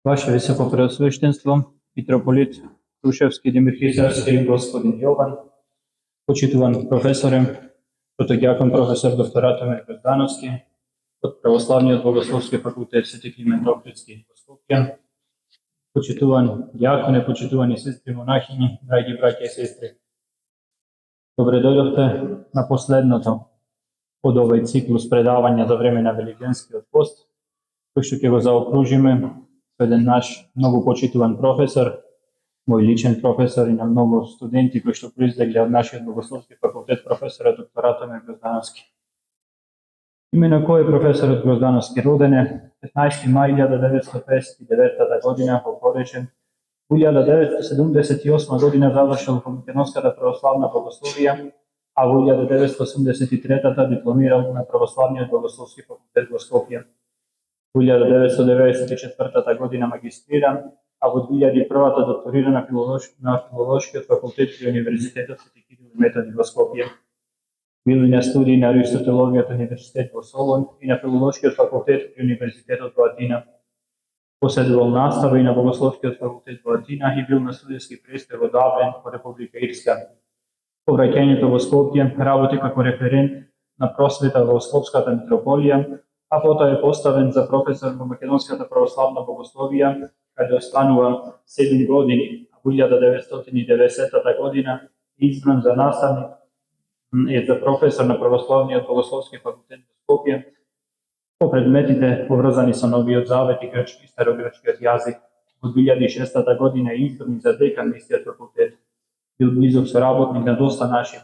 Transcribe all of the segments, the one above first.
Ваше Високопреосвещенство, митрополит Крушевски Димир Хисарски, господин Јован, почитуван професоре, протодиакон професор доктор Ратомир Гроздановски, од Православниот Богословски факултет Свети Климент Охридски во Скопје, почитуван диаконе, почитувани сестри монахини, драги браќа и сестри. Добре дојдовте на последното од овој циклус предавања за време на Великденскиот пост, кој што ќе го заокружиме со еден наш многу почитуван професор, мој личен професор и на многу студенти кои што произлегле од нашиот Богословски факултет, професорот доктор Ратомир Гроздановски. Име на кој професорот Гроздановски роден е 15 мај 1959 година во Поречен, 1978 година завршил во Македонската православна богословија, а во 1983 дипломирал на Православниот Богословски факултет во Скопје. Во 1994 година магистрира, а во 2001 докторира на Филолошкиот факултет при Универзитетот Свети Кирил и Методи во Скопје. Бил и на студии на Аристотеловиот универзитет во Солун и на Филолошкиот факултет при Универзитетот во Атина. Поседувал настава и на Богословскиот факултет во Атина и бил на студиски престој во Даблин, во Република Ирска. По враќањето во Скопје работи како референт на просвета во Скопската митрополија, а потоа е поставен за професор во Македонската православна богословија, каде останува 7 години. Во 1990 година избран за наставник и за професор на Православниот Богословски факултет во Скопје по предметите поврзани со Новиот Завет и грчки и старогрчкиот јазик. Во 2006 година е избран за декан на истиот факултет. Бил близок соработник на доста наши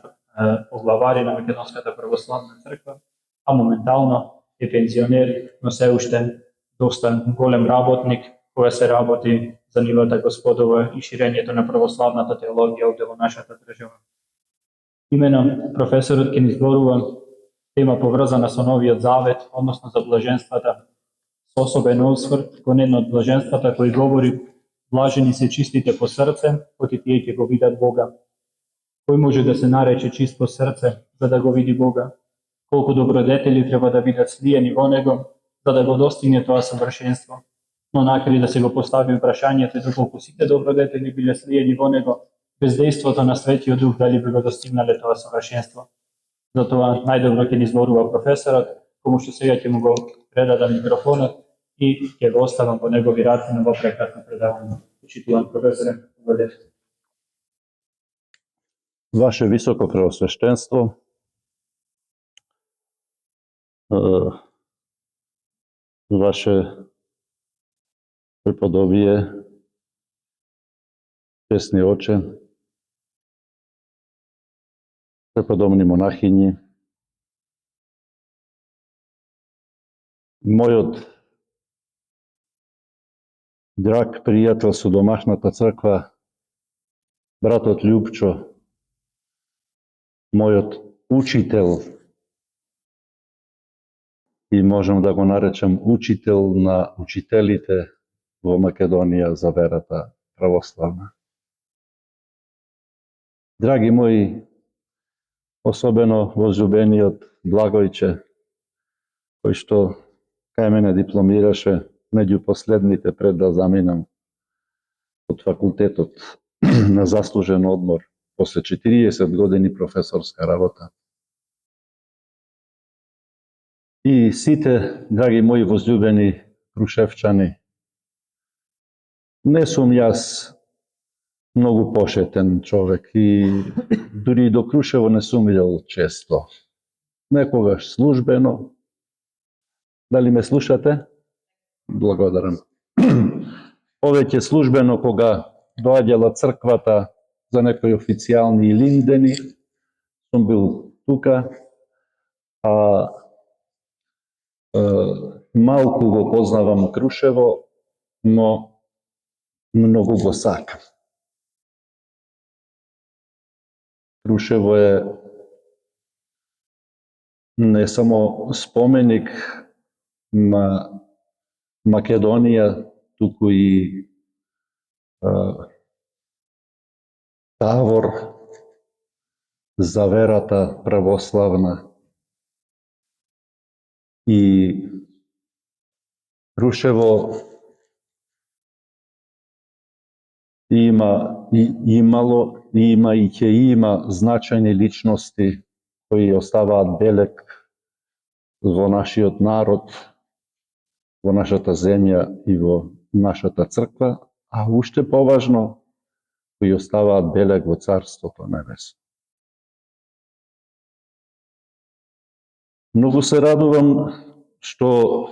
поглавари на Македонската православна црква, а моментално е пензионер, но се уште доста голем работник кога се работи за нивата Господова и ширењето на православната теологија овде во нашата држава. Имено професорот ќе ни зборува тема поврзана со Новиот Завет, односно за блаженствата, со особен осврт кон едно од блаженствата кој говори: блажени се чистите по срце, оти тие ќе го видат Бога. Кој може да се нарече чист по срце за да го види Бога? Колку добродетели треба да бидат слиени во него за да го достигне тоа совршенство? Но накаде да се го постави прашањето доколку сите добродетели биле слиени во него, без дејството на Светиот Дух дали би го достигнале тоа совршенство? Затоа најдобро ќе ни зборува професорот, кому што сега ќе му го предадам микрофонот и ќе го оставам во негови раце на ова прекрасно предавање. Почитуван професоре, благодарам. Ваше Високопреосвещенство, Ваше преподобие, честни оче, преподобни монахини, мојот драг пријател со домашната црква, братот Љупчо, мојот учител и можам да го наречам учител на учителите во Македонија за верата православна. Драги мои, особено возлюбениот Благојче, кој што кај мене дипломираше меѓу последните пред да заминам од факултетот на заслужен одмор после 40 години професорска работа. И сите, драги мои возлюбени крушевчани, не сум јас многу пошетен човек и дури до Крушево не сум идел често. Некогаш службено. Дали ме слушате? Благодарам. Повеќе службено кога доаѓала црквата за некои официјални линдени, сум бил тука, а малку го познавам Крушево, но многу го сакам. Крушево е не само споменик на Македонија, туку и тавор за верата православна. И Крушево има и ќе има значајни личности кои оставаат белег во нашиот народ, во нашата земја и во нашата црква, а уште поважно, кои оставаат белег во Царството Небесно. Многу се радувам што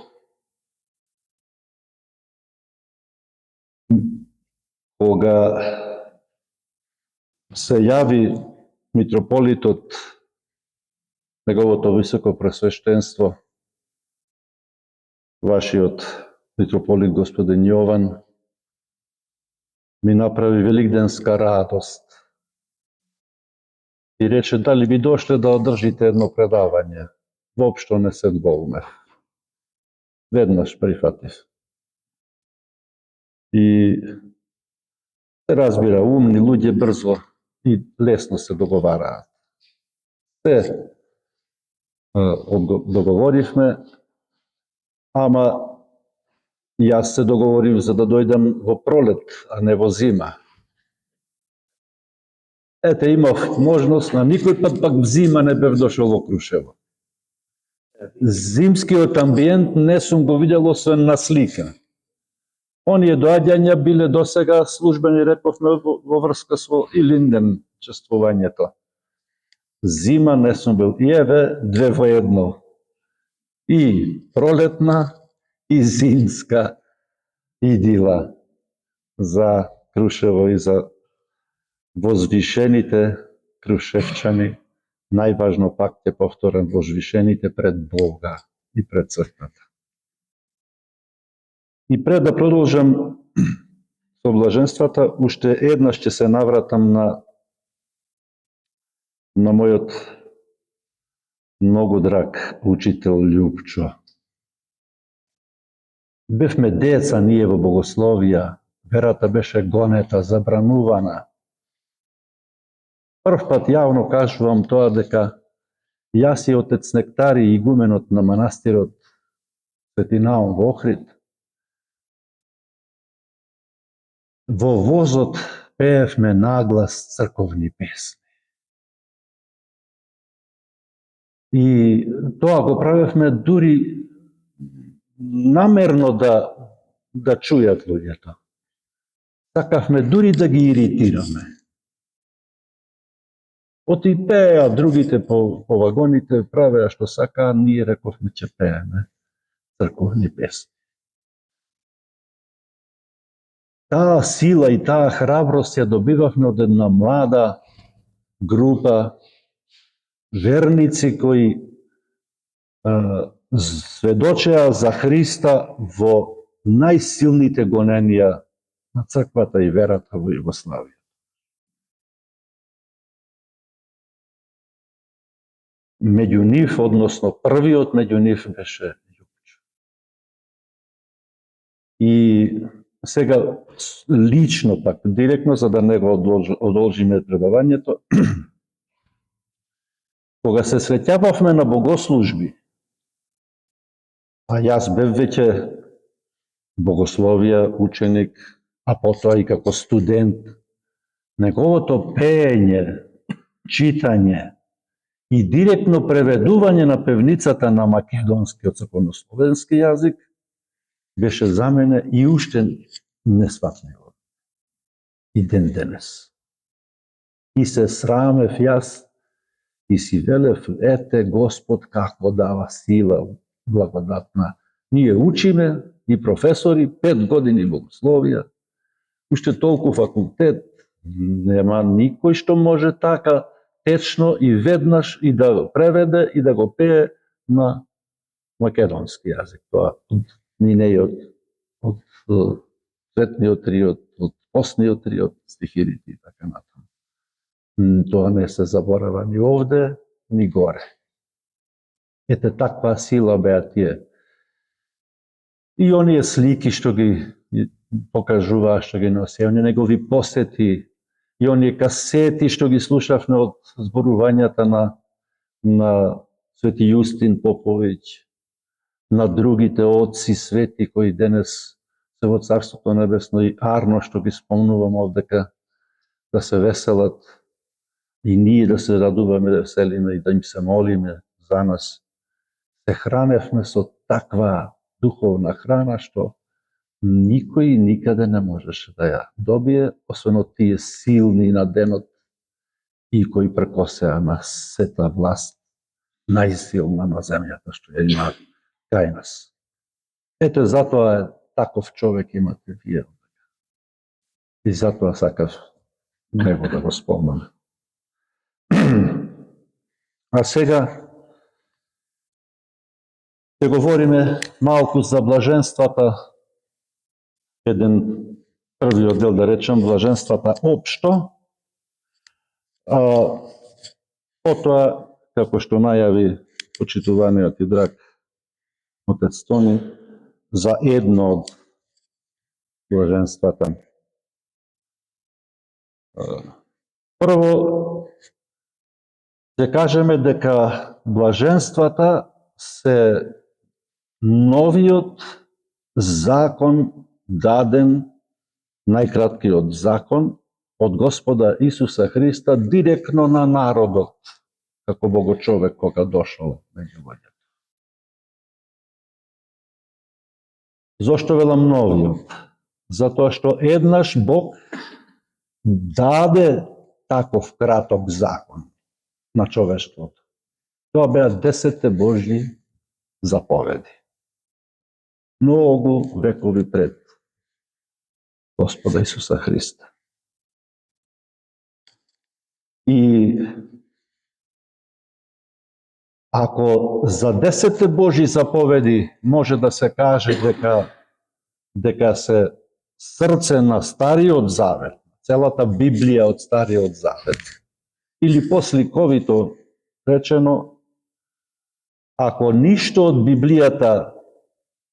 кога се јави митрополитот, неговото високо пресвештенство, вашиот митрополит господин Јован, ми направи великденска радост и рече дали би дошле да одржите едно предавање. Воопшто не се зголнев. Веднаш прифатив. И се разбира, умни луѓе брзо и лесно се договараат. Се договоривме, ама јас се договорив за да дојдам во пролет, а не во зима. Ете, имав можност, на никој пак зима не бев дошол во Крушево. Зимскиот амбиент не сум го видел освен на слика. Оние доаѓања биле досега службени, рековме, во врска со Илинден чествувањето. Зима не сум бил. И еве, две во едно. И пролетна, и зимска идила за Крушево и за возвишените крушевчани. Најважно, пак ќе повторам, возвишените пред Бога и пред црквата. И пред да продолжам со блаженствата, уште еднаш ќе се навратам на мојот многу драг учител Љупчо. Бевме деца ние во богословија, верата беше гонета, забранувана. Прв пат јавно кажувам тоа дека јас и отец Нектари, игуменот на манастирот Свети Наум во Охрид, во возот пеевме наглас црковни песни. И тоа го правевме дури намерно да чујат луѓето. Сакавме дури да ги иритираме. Оти пееа другите по вагоните, правеа што сакаа, ние рековме ќе пееме црковни песни. Таа сила и таа храброст ја добивавме од една млада група верници кои сведочеа за Христа во најсилните гоненија на црквата и верата во Југославија. Меѓу нив, односно првиот меѓу нив беше Љупчо. И сега лично пак, директно, за да не го одолжиме предавањето, кога се среќававме на богослужби, а јас бев веќе богословија ученик, а потоа и како студент, неговото пеење, читање и директно преведување на певницата на македонскиот црковнословенски јазик беше за мене и уште несватливо. И ден денес. И се срамев јас и си велев, ете Господ како дава сила благодатна. Ние учиме и професори, 5 години богословија, уште толку факултет, нема никој што може така течно и веднаш и да го преведе и да го пее на македонски јазик. Тоа од нинејот, од светниот триот, од постниот триот, стихирите и така натаму. Тоа не се заборава ни овде, ни горе. Ете таква сила беа тие. И оние слики што ги покажуваа, што ги носеа, оние негови посети, и оние касети што ги слушавме од зборувањата на Свети Јустин Поповиќ, на другите отци свети кои денес се во Царството Небесно и Арно што ги спомнувам овдека, да се веселат и ние да се радуваме, да веселиме и да им се молиме за нас. Се храневме со таква духовна храна што никој никаде не можеше да ја добие, освен од тие силни на денот и кои прекосеа на сета власт, најсилна на земјата што ја има кај нас. Ете, затоа е таков човек имате вие. И затоа сакав него да го спомнам. А сега ќе говориме малку за блаженствата, еден првиот дел да речем, блаженствата општо, потоа, како што најави почитуваниот и драг отец Тони, за едно од блаженствата. Прво, ќе кажеме дека блаженствата се новиот закон даден, најкраткиот закон од Господа Исуса Христа директно на народот, како богочовек кога дошол меѓу луѓето. Зошто велам новиот? Затоа што еднаш Бог даде таков краток закон на човештвото. Тоа беа 10 Божји заповеди. Многу векови пред Господа Исуса Христа. И ако за 10 Божји заповеди може да се каже дека се срце на Стариот Завет, целата Библија од Стариот Завет, или посликовито речено, ако ништо од Библијата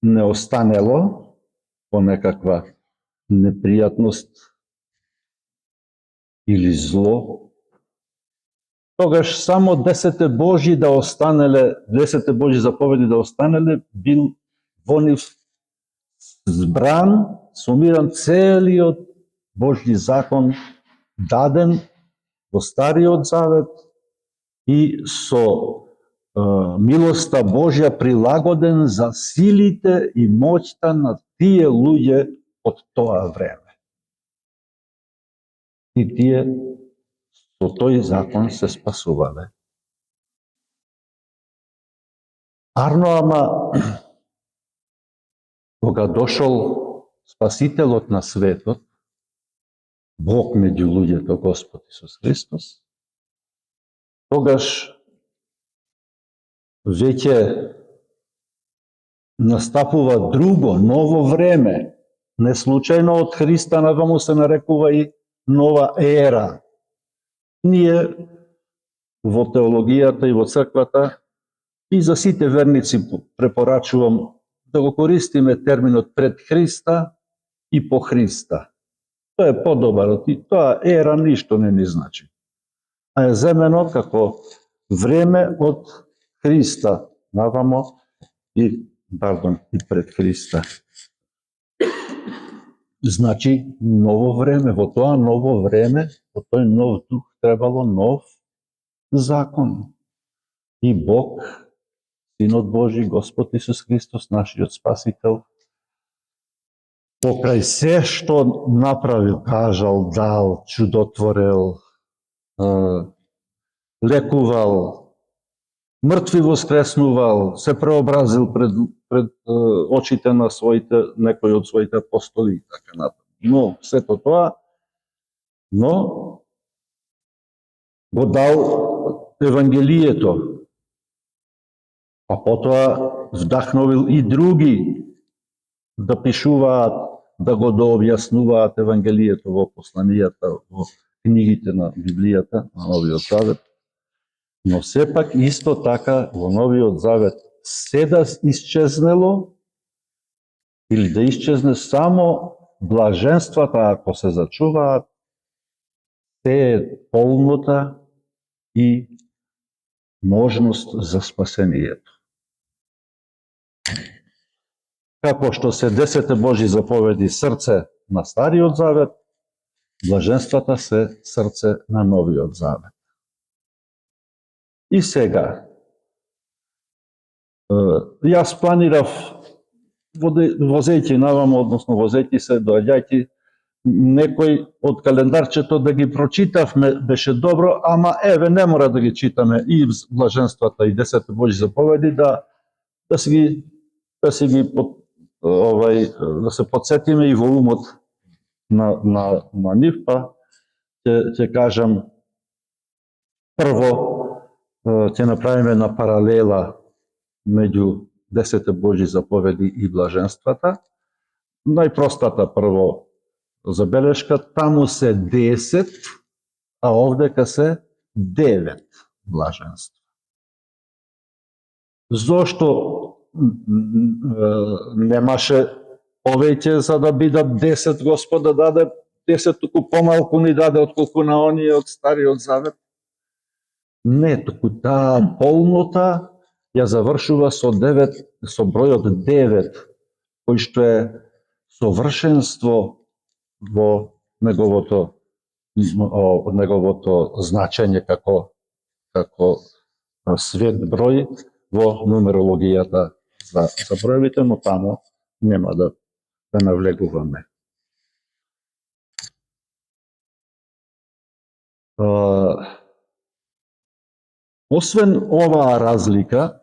не останело по некаква непријатност или зло, тогаш само 10 Божји да останеле, 10 Божји заповеди да останеле, бил во нив збран, сумиран целиот Божји закон даден во Стариот Завет и со милоста Божја прилагоден за силите и моќта на тие луѓе од тоа време. И тие со тој закон се спасувале. Арно, ама, кога дошол Спасителот на светот, Бог меѓу луѓето, Господ Исус Христос, тогаш веќе настапува друго, ново време. Не случајно од Христа наваму се нарекува и нова ера. Ние во теологијата и во црквата и за сите верници препорачувам да го користиме терминот пред Христа и по Христа. Тоа е подобар, и тоа ера ништо не ни значи. А е земено како време од Христа навамо и пред Христа. Значи ново време, во тоа ново време, во тој нов дух требало нов закон. И Бог, Синот Божи, Господ Исус Христос, нашиот Спасител, покрај се што направил, кажал, дал, чудотворел, лекувал, мртви воскреснувал, се преобразил пред очите на своите, некои од своите апостоли и така натаму. Но сето тоа, но го дал Евангелието, а потоа вдахновил и други да пишуваат, да го дообјаснуваат Евангелието во посланијата, во книгите на Библијата, на Новиот Завет. Но сепак исто така во Новиот Завет се да исчезнело или да исчезне само блаженствата ако се зачуваат, се е полнота и можност за спасението. како што се 10 Божји заповеди срце на Стариот Завет, блаженствата се срце на Новиот Завет. И сега, јас планирав, возејќи навамо, односно возејќи се, доаѓајќи, некој од календарчето да ги прочитавме, беше добро, ама еве не мора да ги читаме и блаженствата и 10 Божји заповеди, да се подсетиме и во умот на нив, па ќе кажам прво ќе направиме една паралела меѓу 10 Божји заповеди и блаженствата. Најпростата прво забелешка, таму се 10, а овдека се 9 блаженства. Зошто немаше повеќе за да бидат 10, Господ да даде 10, туку помалку ни даде отколку на оние од Стариот Завет? Не, туку таа полнота ја завршува со 9, со бројот 9, кој што е совршенство во неговото значење како свет број во нумерологијата за броевите, но таму нема да навлегуваме. Освен оваа разлика,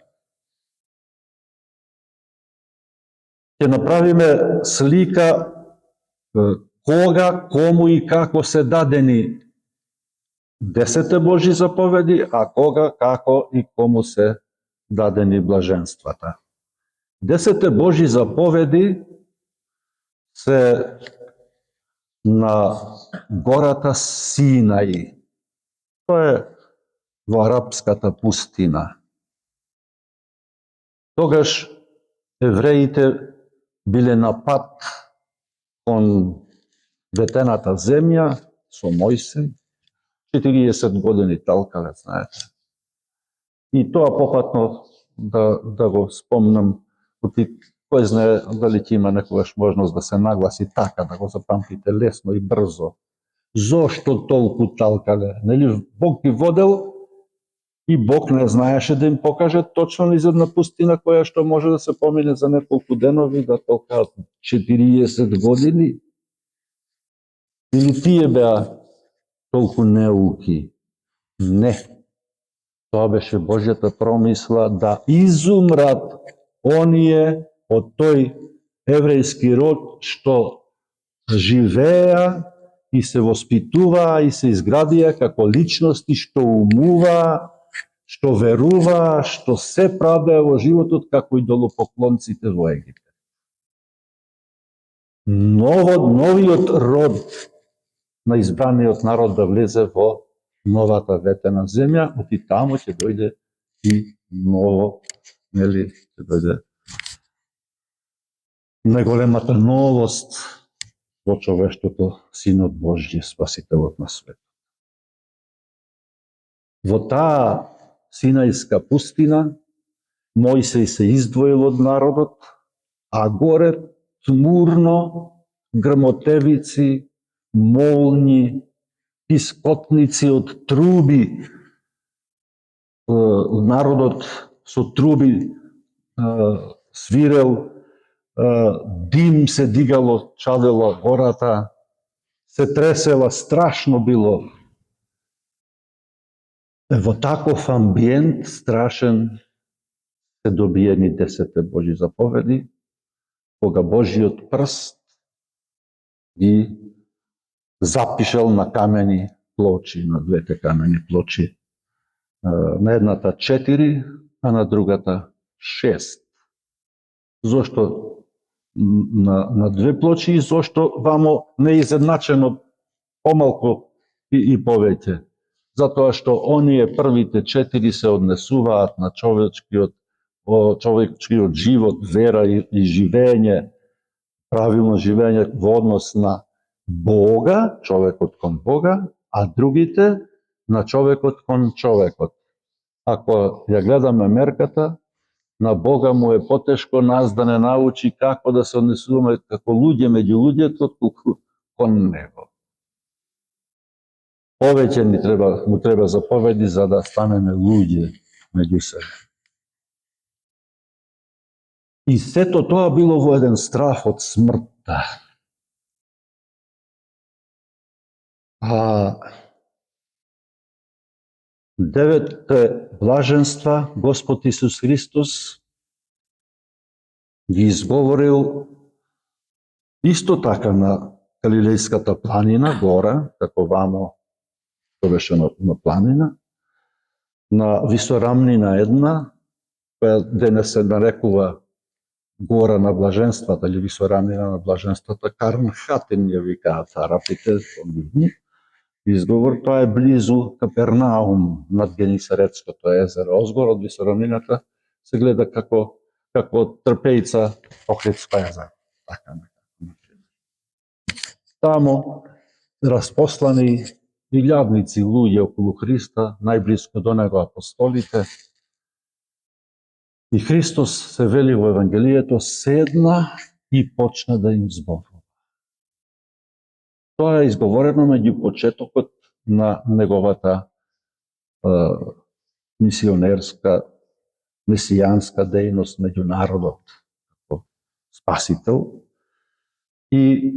ќе направиме слика кога, кому и како се дадени 10 Божји заповеди, а кога, како и кому се дадени блаженствата. 10 Божји заповеди се на гората Синај. Тоа е во арапската пустина. Тогаш евреите биле на пат кон ветената земја со Мојсей, 40 години талкале, знаете. И тоа попатно да го спомнам, кој знае дали ќе има некогаш можност да се нагласи така, да го запамтите лесно и брзо. Зошто толку талкале? Нели Бог ги водел и Бог не знаеше да им покаже точно низ една пустина која што може да се помине за неколку денови, да толкаат 40 години? Или тие беа толку неуки? Не. Тоа беше Божјата промисла да изумрат оние од тој еврејски род што живеа и се воспитуваа и се изградија како личности што умуваа, што веруваа, што се правдаа во животот како идолопоклонците во Египет. Новиот род на избраниот народ да влезе во новата ветена земја, оти таму ќе дојде и ново, нели, ќе дојде најголемата новост во човештвото, Синот Божји, Спасителот на светот. Во таа Синајска пустина Мојсей се издвоил од народот, а горе тмурно, грмотевици, молњи, пискотници од труби. Народот со труби свирел, дим се дигало, чадела гората, се тресела, страшно било. Во таков амбиент страшен се добиени 10 Божји заповеди, кога Божјиот прст ги запишал на камени плочи, на двете камени плочи, на едната 4, а на другата 6. Зошто на две плочи и зошто вамо неизедначено помалку и повеќе? Затоа што оние првите 4 се однесуваат на човечкиот живот, вера и живење, правилно живење во однос на Бога, човекот кон Бога, а другите на човекот кон човекот. Ако ја гледаме мерката, на Бога му е потешко нас да не научи како да се однесуваме како луѓе меѓу луѓето, толку кон него. Повеќе му треба заповеди за да станеме луѓе меѓу себе. И сето тоа било во еден страх од смртта. Деветте блаженства Господ Исус Христос ги изговорил исто така на Галилејската планина, гора, како вамо тоа беше на планина, на висорамнина една, која денес се нарекува гора на блаженствата или висорамнина на блаженствата, Карнхатен ја викаат арапите, изговор, тоа е близу Капернаум, над Генисаретското езеро. Озгор од висорамнината се гледа како трпејца Охридско езеро. Така. Тамо распослани илјадници луѓе околу Христа, најблиско до него апостолите. И Христос се вели во Евангелието, седна и почна да им зборува. Тоа е изговорено меѓу почетокот на неговата мисионерска, месијанска дејност меѓу народот, како спасител. И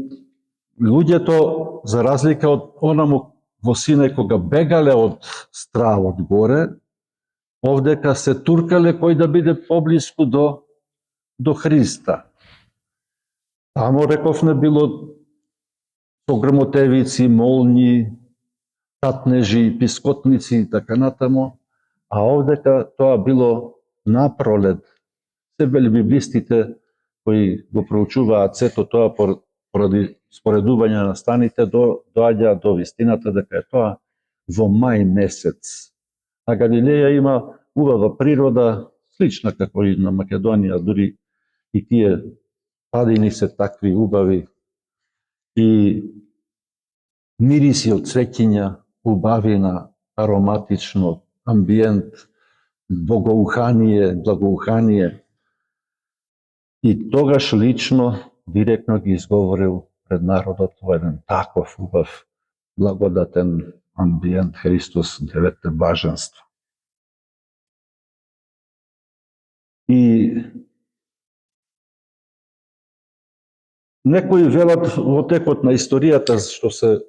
луѓето, за разлика од онаму во Синај, кога бегале од стравот горе, овдека се туркале кој да биде поблиску до Христа. Тамо, рековме, било со грмотевици, молњи, татнежи, пискотници и така натаму, а овдека тоа било напролет. Се вели библистите кои го проучуваат сето тоа поради споредување на станите, доаѓа до вистината дека е тоа во мај месец. А Галилеја има убава природа, слична како и на Македонија, дури и тие падини се такви убави, и мириси од цвеќиња, убавина, ароматично, амбиент, благоухание. И тогаш лично, директно ги изговорил пред народот во еден таков убав, благодатен амбиент Христос, деветте блаженства. И некои велат во текот на историјата што се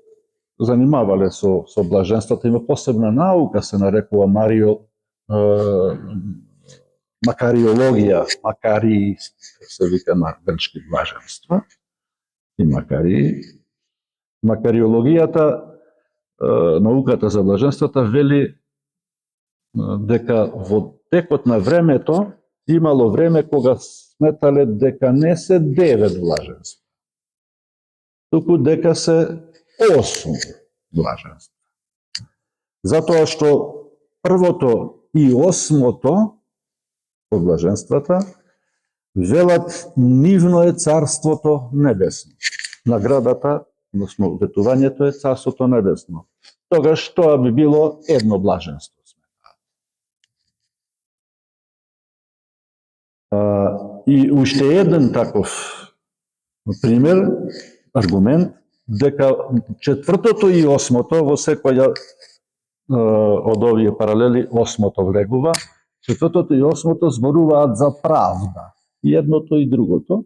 занимавале со блаженствата, има посебна наука, се нарекува макариологија, макари се вика на грчки блаженства, и макариологијата, науката за блаженствата вели дека во текот на времето имало време кога сметале дека не се 9 блаженства, туку дека се 8 блаженства. Затоа што првото и 8-то од блаженствата велат нивно е царството небесно. Наградата, односно ветувањето е царството небесно. Тогаш тоа би било едно блаженство. И уште еден таков пример, аргумент, дека четвртото и 8-то во секоја од овие паралели 8-то влегува, четвртото и 8-то зборуваат за правда, и едното и другото,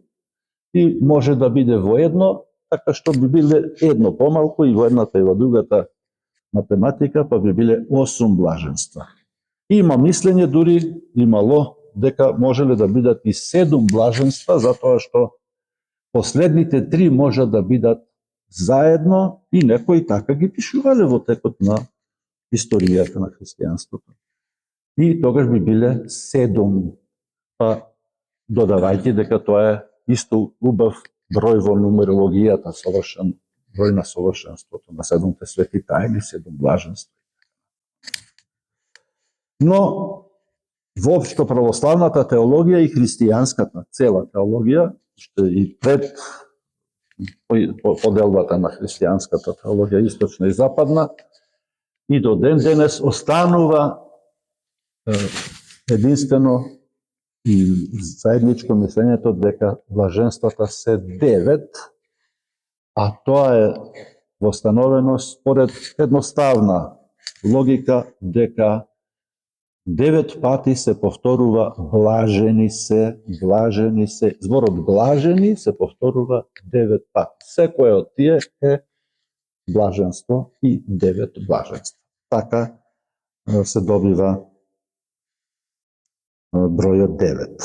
и може да биде во едно, така што би биле едно помалку и во едната и во другата математика, па би биле 8 блаженства. Има мислење, дури имало, дека можеле да бидат и 7 блаженства, затоа што последните 3 можат да бидат заедно, и некои така ги пишувале во текот на историјата на христијанството. И тогаш би биле 7, па додавајќи дека тоа е исто убав број во нумерологијата, совршен број на совршенството, на 7 свети тајни, 7 блаженства. Но воопшто православната теологија и христијанската цела теологија, што и пред поделбата на христијанската теологија, источна и западна, и до ден денес останува единствено и заедничко мислењето дека блаженствата се 9, а тоа е востановено според едноставна логика дека 9 пати се повторува блажени се. Зборот блажени се повторува 9 пати. Секој од тие е блаженство и 9 блаженства. Така се добива бројот 9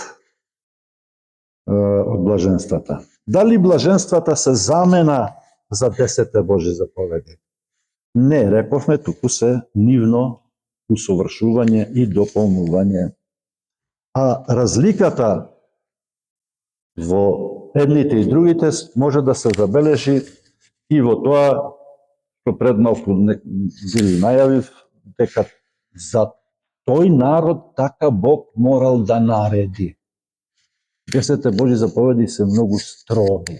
од блаженствата. Дали блаженствата се замена за 10 Божи заповеди? Не, рековме, туку се нивно усовршување и дополнување. А разликата во едните и другите може да се забележи и во тоа што пред малку били најавив, дека за тој народ така Бог морал да нареди. 10 Божи заповеди се многу строги.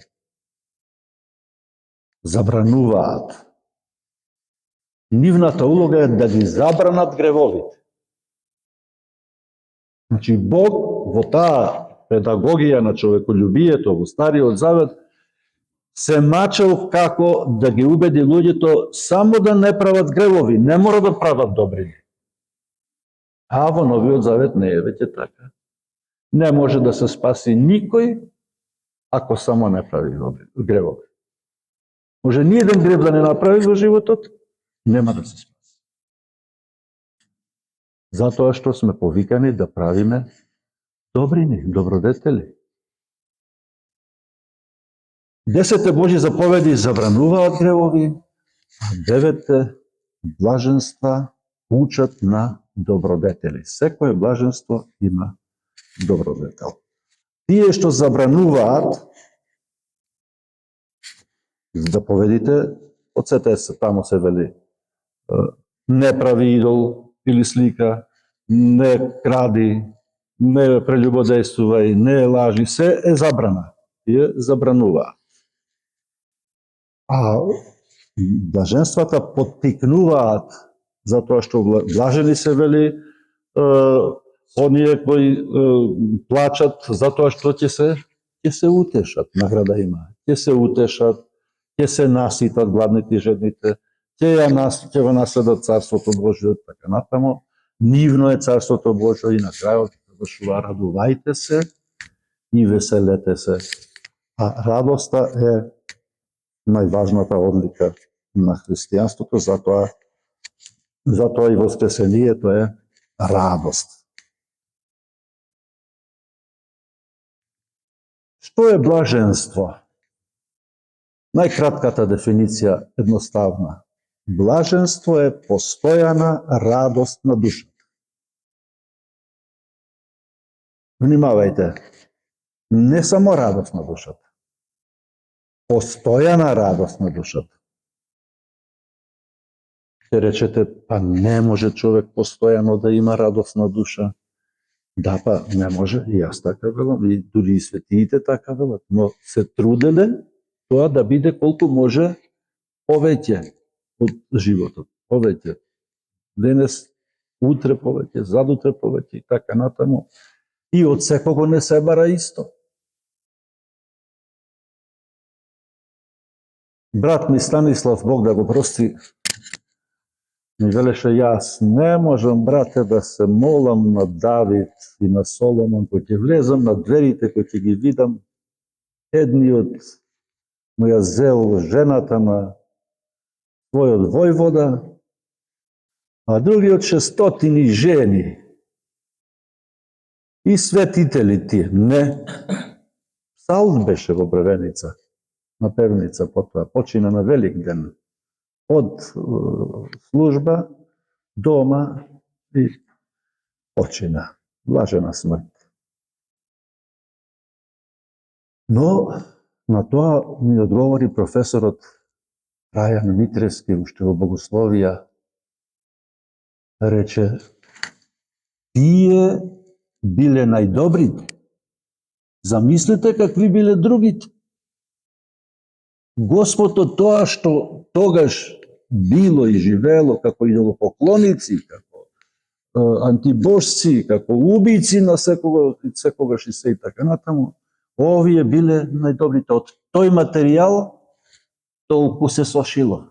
Забрануваат. Нивната улога е да ги забранат гревовите. Значи Бог во таа педагогија на човеколюбието во Стариот Завет се мачел како да ги убеди луѓето само да не прават гревови, не мора да прават добрини. А во Новиот Завет не е веќе така. Не може да се спаси никој ако само не прави гревови. Може ни еден грев да не направи во животот, нема да се спаси. Затоа што сме повикани да правиме добрини, добродетели. 10 Божи заповеди забрануваат гревови, а 9 блаженства учат на добродетели. Секое блаженство има добродетел. Тие што забрануваат заповедите, одсете се, тамо се вели, не прави идол или слика, не кради, не прелюбодејствувај, не лажи, се е забрана. Тие забрануваат. А блаженствата поттикнуваат, затоа што блажени се вели оние кои плачат затоа што ќе се утешат, награда има. Ќе се утешат, ќе се наситат гладните и жедните, ќе го наследат Царството Божие, така натамо. Нивно е Царството Божие и на крајот завршува: радувајте се и веселете се. А радоста е најважната одлика на христијанството, затоа и воскресението е радост. Што е блаженство? Најкратката дефиниција едноставна. Блаженство е постојана радост на душата. Внимавајте, не само радост на душата, постојана радост на душата. Ќе речете, па не може човек постојано да има радост на душа. Да, па не може, и јас така велам, и дури и светиите така велат, но се труделе тоа да биде колку може повеќе од животот, повеќе. Денес, утре повеќе, задутре повеќе и така натаму. И од секого не се бара исто. Брат ми Станислав, Бог да го прости, ми велеше: јас не можам, брате, да се молам на Давид и на Соломон, кој ќе влезам на дверите, кој ќе ги видам, едниот му ја зел жената на својот војвода, а другиот 600 жени и светители тие. Не. Псалм беше во Бревеница, на певница, потоа почина на Велик ден. Од служба, дома и почина. Блажена смрт. Но на тоа ми одговори професорот Трајан Митрески, уште во Богословија. Рече: тие биле најдобрите. Замислете какви биле другите. Господо тоа што тогаш било и живеело како идолопоклоници, како антибожци, како убийци на секогаш и се и така натаму, овие биле најдобрите. Од тој материјал толку се сошило.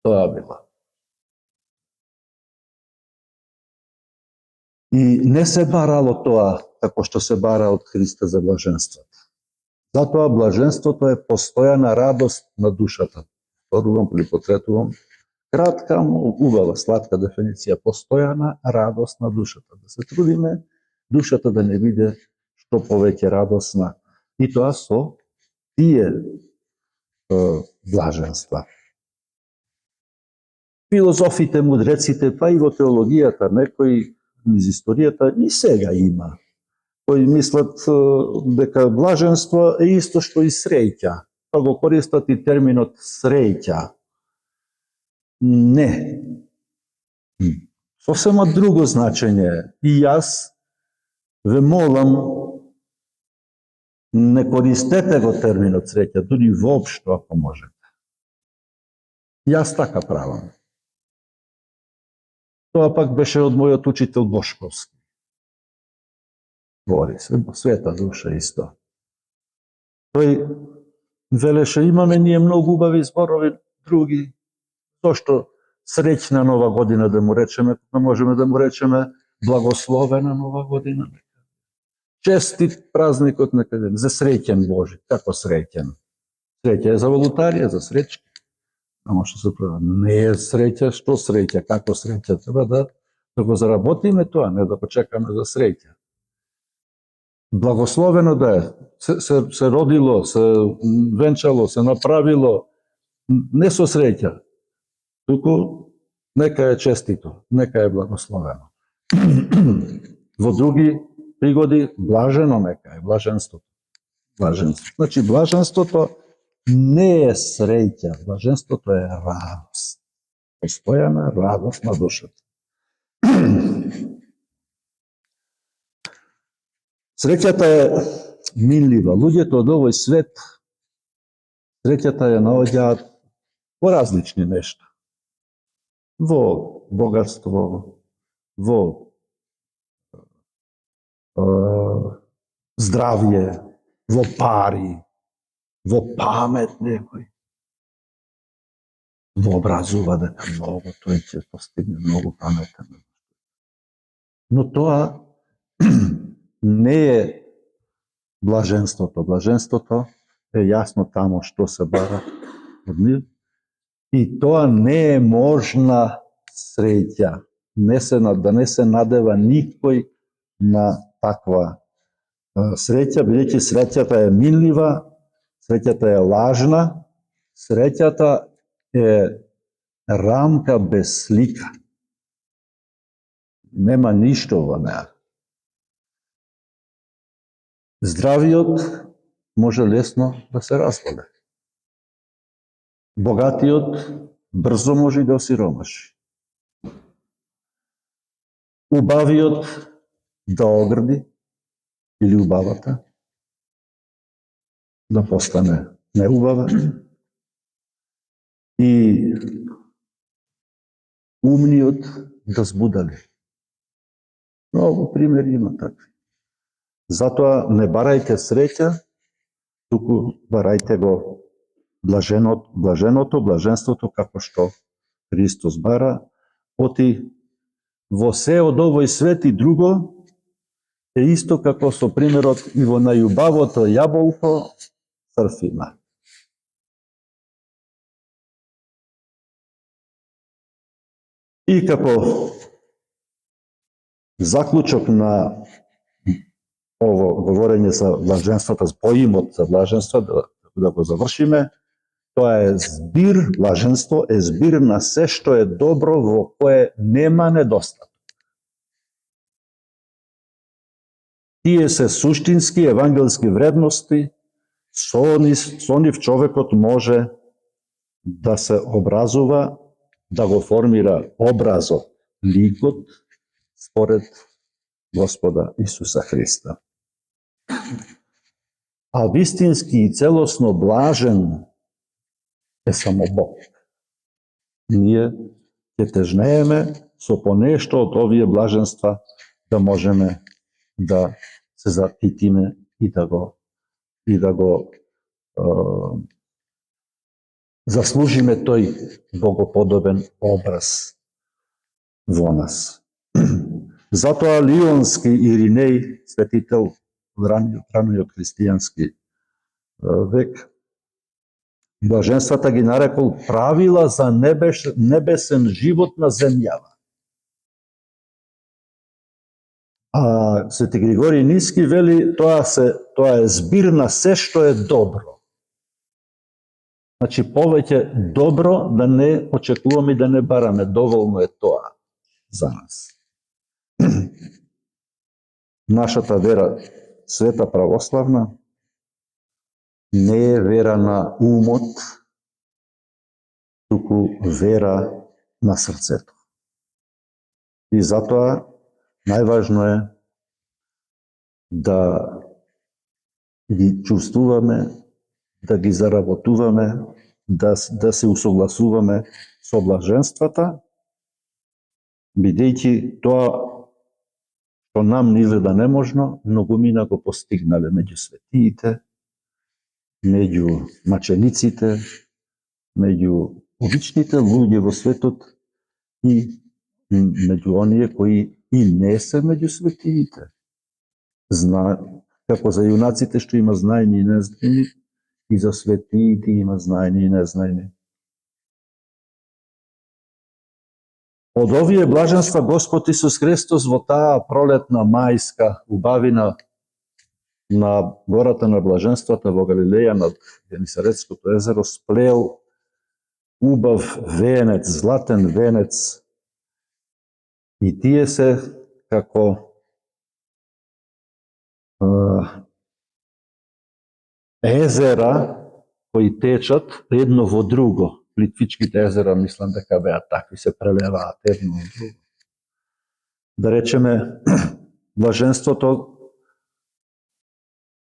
Тоа било. И не се барало тоа како што се бара од Христа за блаженството. Затоа блаженството е постојана радост на душата. Вторувам или потретувам. Кратка, убава, сладка дефиниција. Постојана радост на душата. Да се трудиме душата да не биде што повеќе радосна. И тоа со тие блаженства. Филозофите, мудреците, па и во теологијата, некои низ историјата и сега има, кои мислат дека блаженство е исто што и среќа, па го користат и терминот среќа. Не. Сосема друго значење. И јас ве молам, не користете го терминот среќа, дури воопшто ако можете. Јас така правам. Тоа пак беше од мојот учител Бошковски. Говори се, света душа исто. Тој велеше, имаме ние многу убави зборови други. Зошто среќна нова година да му речеме, не можеме да му речеме благословена нова година. Честит празникот некаде, за среќен Божи, како среќен. Среќа е за волутарија, за среќки. Ама што се прави? Не е среќа, што среќа, како среќа? Треба да го заработиме тоа, не да почекаме за среќа. Благословено да е, се родило, се венчало, се направило, не со среќа, туку нека е честито, нека е благословено. Во други пригоди, блажено нека е, блаженството. Блаженство. Значи, блаженството не е среќа, блаженството е радост. Постојана радост на душата. Среќата е минлива. Луѓето од овој свет, среќата ја наоѓаат во различни нешта. Во богатство, во здравје, во пари, во памет некој, во образува дека многу, тој ќе постигне многу паметен. Но тоа не е блаженството. Блаженството е јасно тамо што се бара од нив. И тоа не е можна среќа. Да не се надева никој на таква среќа, бидејќи среќата е минлива, среќата е лажна, среќата е рамка без слика. Нема ништо во неа. Здравиот може лесно да се разболе. Богатиот брзо може да осиромаши. Убавиот да огрди или убавата да постане неубава. И умниот да збудали. Многу примери има такви. Затоа не барајте среќа, туку барајте го блаженството како што Христос бара, оти во се од овој свет и друго е исто како со примерот и во најубавото јаболко црв има. И како заклучок на ово говорење за блаженството, поимот за блаженство, да го завршиме, тоа е збир, блаженство е збир на се што е добро, во кое нема недостаток. Тие се суштински евангелски вредности, со нив човекот може да се образува, да го формира образот, ликот, според Господа Исуса Христа. А вистински и целосно блажен е само Бог. Ние ќе тежнееме со понешто од овие блаженства да можеме да се заштитиме и да го заслужиме тој богоподобен образ во нас. Затоа Лионски Иринеј, светител од раниот христијански век, блаженствата ги нарекол правила за небесен живот на земјава. А Свети Григорий Ниски вели тоа е збир на се што е добро. Значи повеќе добро да не очекуваме и да не бараме, доволно е тоа за нас. Нашата вера, света православна, не е вера на умот, туку вера на срцето. И затоа најважно е да ги чувствуваме, да ги заработуваме, да се усогласуваме со блаженствата, бидејќи тоа што нам изгледа неможно, многумина го постигнале меѓу светиите, меѓу мачениците, меѓу обичните луѓе во светот и меѓу оние кои и не се меѓу светиите. Како за јунаците што има знајни и незнајни, и за светиите има знајни и незнајни. Од овие блаженства Господ Исус Христос во таа пролетна мајска убавина на гората на блаженствата во Галилеја над Генисаретското езеро сплел убав венец, златен венец, и тие се како езера кои течат едно во друго. Плитвичките езера, мислам дека беа такви, се прелеваат едно во друго. Да речеме, блаженството,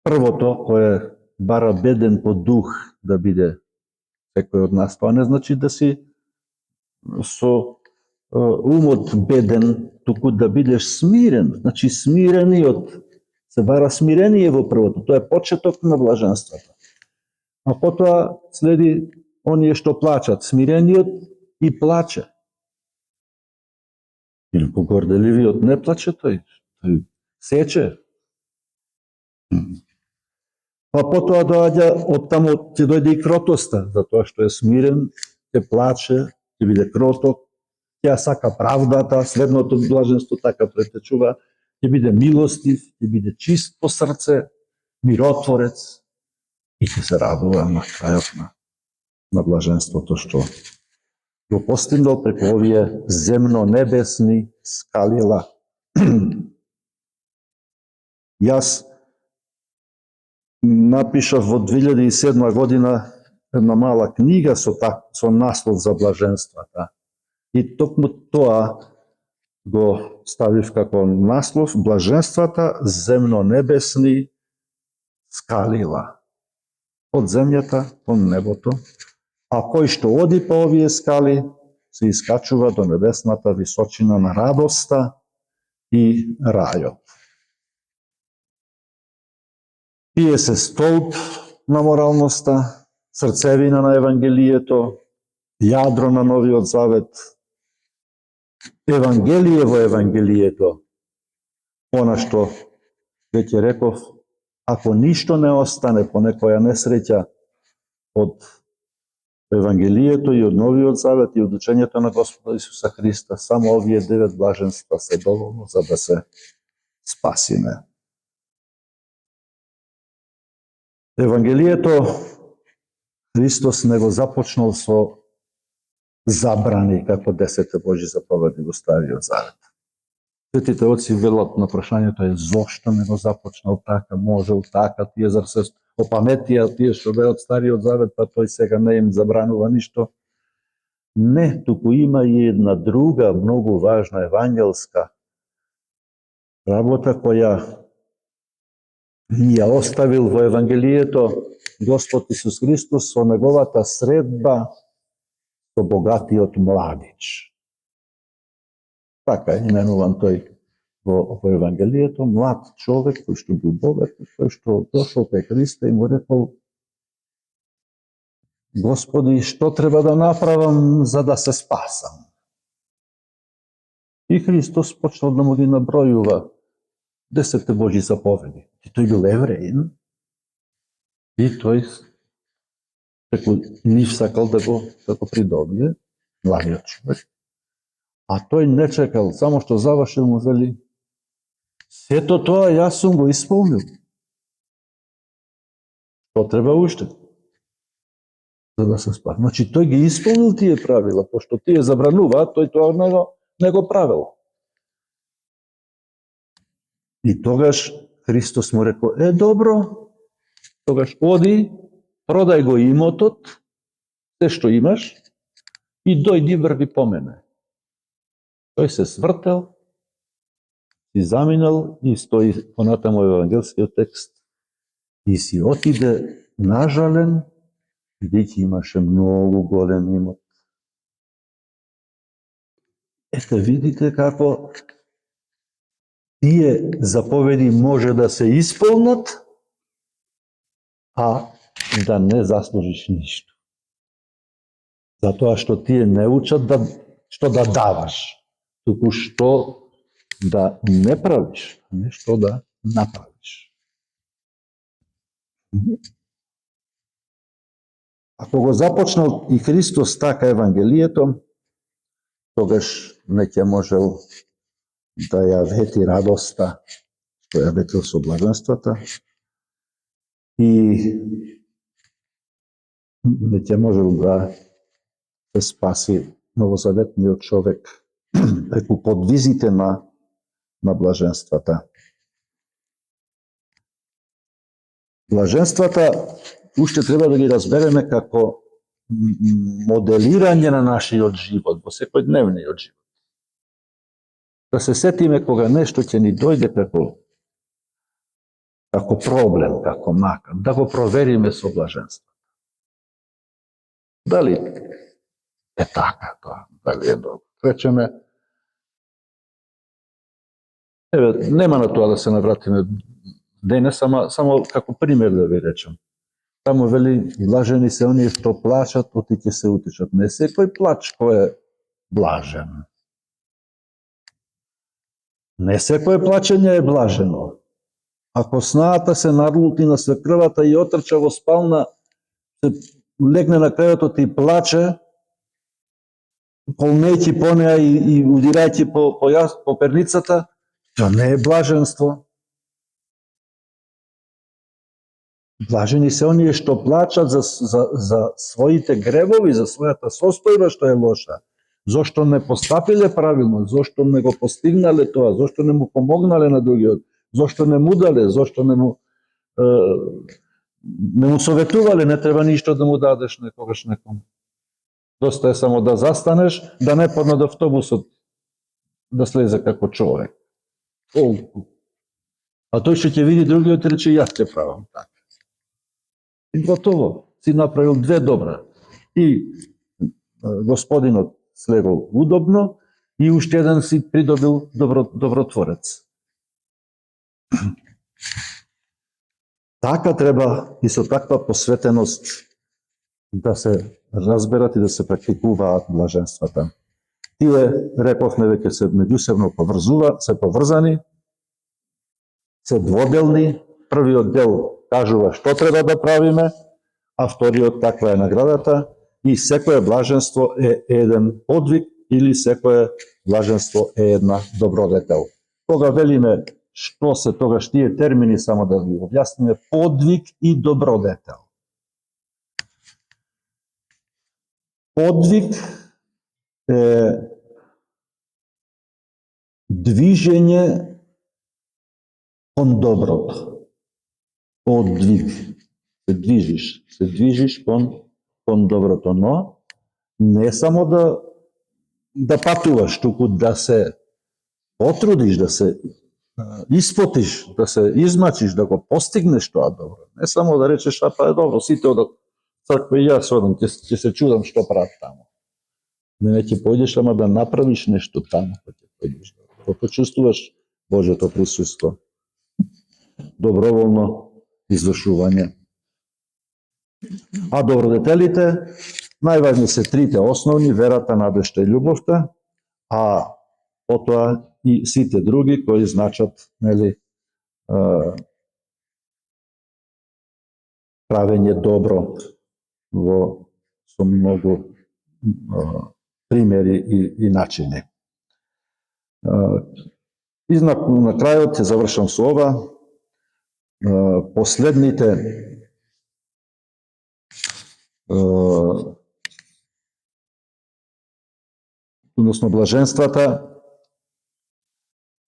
првото, кое бара беден по дух да биде секој од нас, тоа не значи да си со умот беден, туку да бидеш смирен. Значи смирениот, се бара смирение во првото, тоа е почеток на блаженството. А потоа следи оние што плачат, смирениот и плаче. Инаку горделивиот не плаче, тој сече. Па потоа доаѓа, од таму ќе дојде и кротоста, затоа што е смирен, ќе плаче, ќе биде кроток, ќе сака правдата, следното блаженство така претечува, ќе биде милостив, ќе биде чист по срце, миротворец и ќе се радува на крајот на блаженството што го постигнал преку овие земно-небесни скалила. Јас напишав во 2007 година една мала книга со наслов за блаженствата. И токму тоа го ставив како наслов блаженствата земно-небесни скалила. Од земјата кон небото, а кој што оди по овие скали се искачува до небесната височина на радоста и рајот. Тие се столб на моралноста, срцевина на Евангелието, јадро на Новиот Завет, Евангелие во Евангелието, она што веќе реков, ако ништо не остане по некоја несреќа од Евангелието и од Новиот Завет и од учењето на Господа Исуса Христа, само овие 9 блаженства се доволно за да се спасиме. Евангелието Христос не го започнал со забрани, како 10 Божи заповеди во Стариот Завет. Светите оци велат на прашањето е зошто не го започнал така, можел така, тие зар се опаметија, тие што беа од Стариот Завет, па тој сега не им забранува ништо. Не, туку има и една друга, многу важна евангелска работа која ни ја оставил во Евангелието Господ Исус Христос со неговата средба со богатиот младич. така е именуван тој во Евангелието, млад човек кој што бил богат, кој што дошол кај Христа и му рекол: Господи, што треба да направам за да се спасам? И Христос почнал да му ги набројува 10 Божји заповеди. И тој бил евреин и тој преку нив сакал да го придобие, младиот човек. А тој не чекал, само што завршил му вели: сето тоа јас сум го исполнил. Што треба уште? За да се спаси. Значи тој ги исполнил тие правила, пошто тие забрануваат, тој тоа не го правил. И тогаш Христос му рекол: добро, тогаш оди, продај го имотот, се што имаш, и дојди врви по мене. Тој се свртел и заминал и стои понатаму евангелскиот текст и си отиде нажален, бидејќи имаше многу голем имот. Ете, видите како тие заповеди може да се исполнат, а да не заслужиш ништо. Затоа што тие не учат што да даваш, туку што да не правиш, а не што да направиш. Ако го започнал и Христос така Евангелието, тогаш не ќе можел да ја вети радоста, што ја ветил со блаженствата, и не ќе можел да се спаси новозаветниот човек преку подвизите на блаженствата. Блаженствата уште треба да ги разбереме како моделирање на нашиот живот, во секојдневниот живот. Да се сетиме кога нешто ќе ни дојде како проблем, како мака, да го провериме со блаженство. Дали е така тоа, дали е добро. Речеме, нема на тоа да се навратиме денес, само како пример да ви речем. Таму вели: блажени се оние што плачат, оти ќе се утешат. Не секој плач кој е блажен. Не секој плачење е блажено. Ако снаата се надлути на свекрвата и отрча во спална, се легне на крајотот и плаче, полнејќи по неа и удирајќи по перницата, тоа не е блаженство. Блажени се оние што плачат за своите гревови, за својата состојба што е лоша. Зошто не постапиле правилно, зошто не го постигнале тоа, зошто не му помогнале на другиот, зошто не му дале, зошто не му советувале, не треба ништо да му дадеш некогаш некому. Доста е само да застанеш, да не падне од автобусот, да слезе како човек. А тој што ќе види другиот и рече: јас ќе правам така. И готово, си направил две добра. И господинот слегол удобно и уште еден си придобил добротворец. Така треба и со таква посветеност да се разберат и да се практикуваат блаженствата. Тие, рековме веќе, се меѓусебно се поврзани, се дводелни. Првиот дел кажува што треба да правиме, а вториот таква е наградата, и секое блаженство е еден подвиг или секое блаженство е една добродетел. Кога велиме што се тогаш тие термини, само да ги објасниме: подвиг и добродетел. Подвиг е движење кон доброто. Подвиг. Се движиш кон доброто, но не само да патуваш, туку да се потрудиш, да се испотиш, да се измачиш, да го постигнеш тоа добро. Не само да речеш: па е добро, сите одат црква и јас одам, ќе се чудам што прават таму. Не ќе појдеш, ама да направиш нешто таму, Кога почувствуваш Божјото присуство, доброволно извршување. А добродетелите, најважни се трите основни: верата, надежта и љубовта, а потоа и сите други кои значат, нели, правење добро со многу примери и начини. И на крајот ќе завршам со ова. Последните односно блаженствата